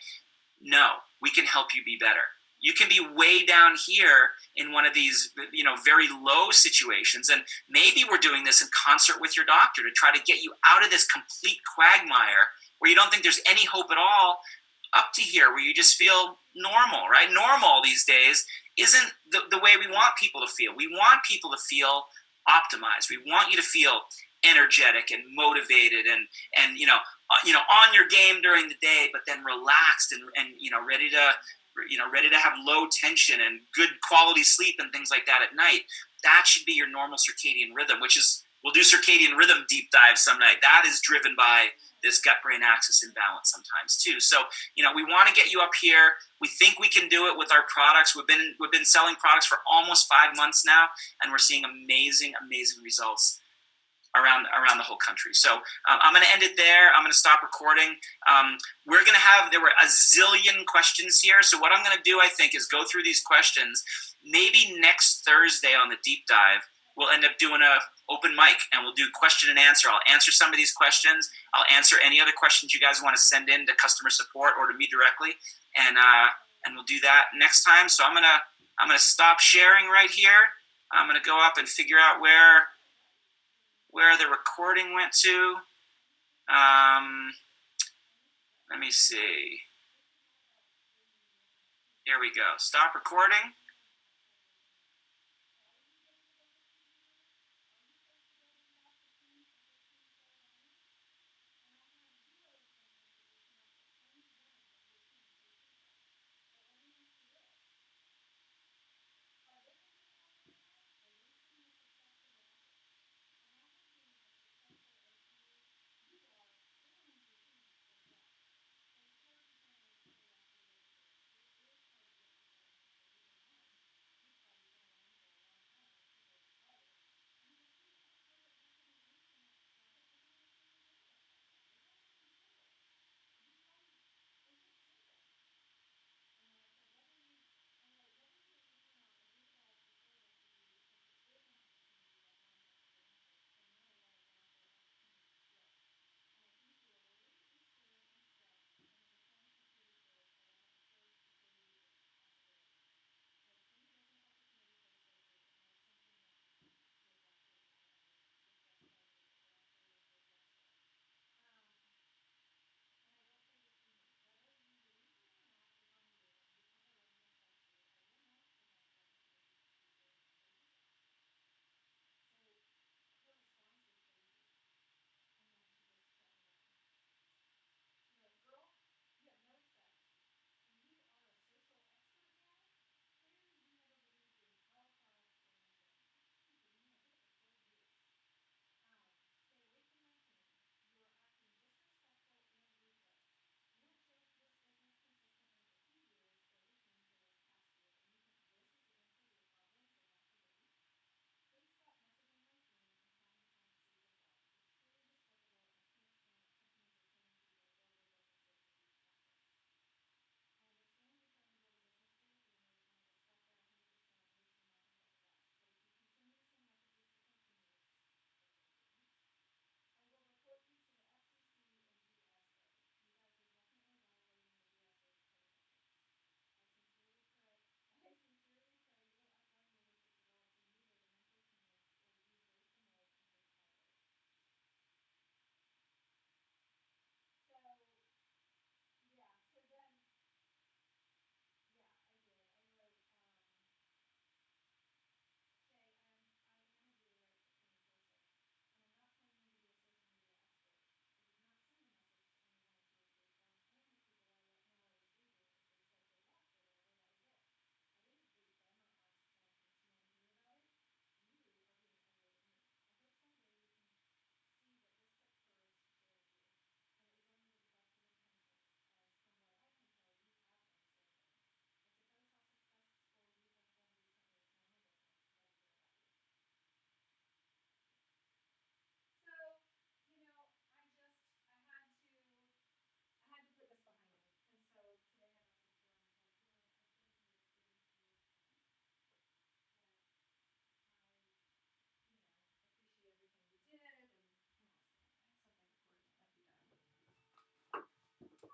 [SPEAKER 1] No, we can help you be better. You can be way down here in one of these, very low situations. And maybe we're doing this in concert with your doctor to try to get you out of this complete quagmire where you don't think there's any hope at all, up to here where you just feel normal, right? Normal these days isn't the way we want people to feel. We want people to feel optimized. We want you to feel energetic and motivated and on your game during the day, but then relaxed and ready to ready to have low tension and good quality sleep and things like that at night. That should be your normal circadian rhythm, which is, we'll do circadian rhythm deep dive some night. That is driven by this gut-brain axis imbalance sometimes too. So, we want to get you up here. We think we can do it with our products. We've been selling products for almost 5 months now, and we're seeing amazing results around the whole country. So I'm going to end it there. I'm going to stop recording. There were a zillion questions here. So what I'm going to do, I think, is go through these questions. Maybe next Thursday on the deep dive, we'll end up doing a open mic, and we'll do question and answer. I'll answer some of these questions. I'll answer any other questions you guys want to send in to customer support or to me directly, and we'll do that next time. So I'm gonna stop sharing right here. I'm gonna go up and figure out where the recording went to. Let me see. Here we go. Stop recording.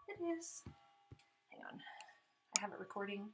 [SPEAKER 1] It is. Hang on. I have it recording.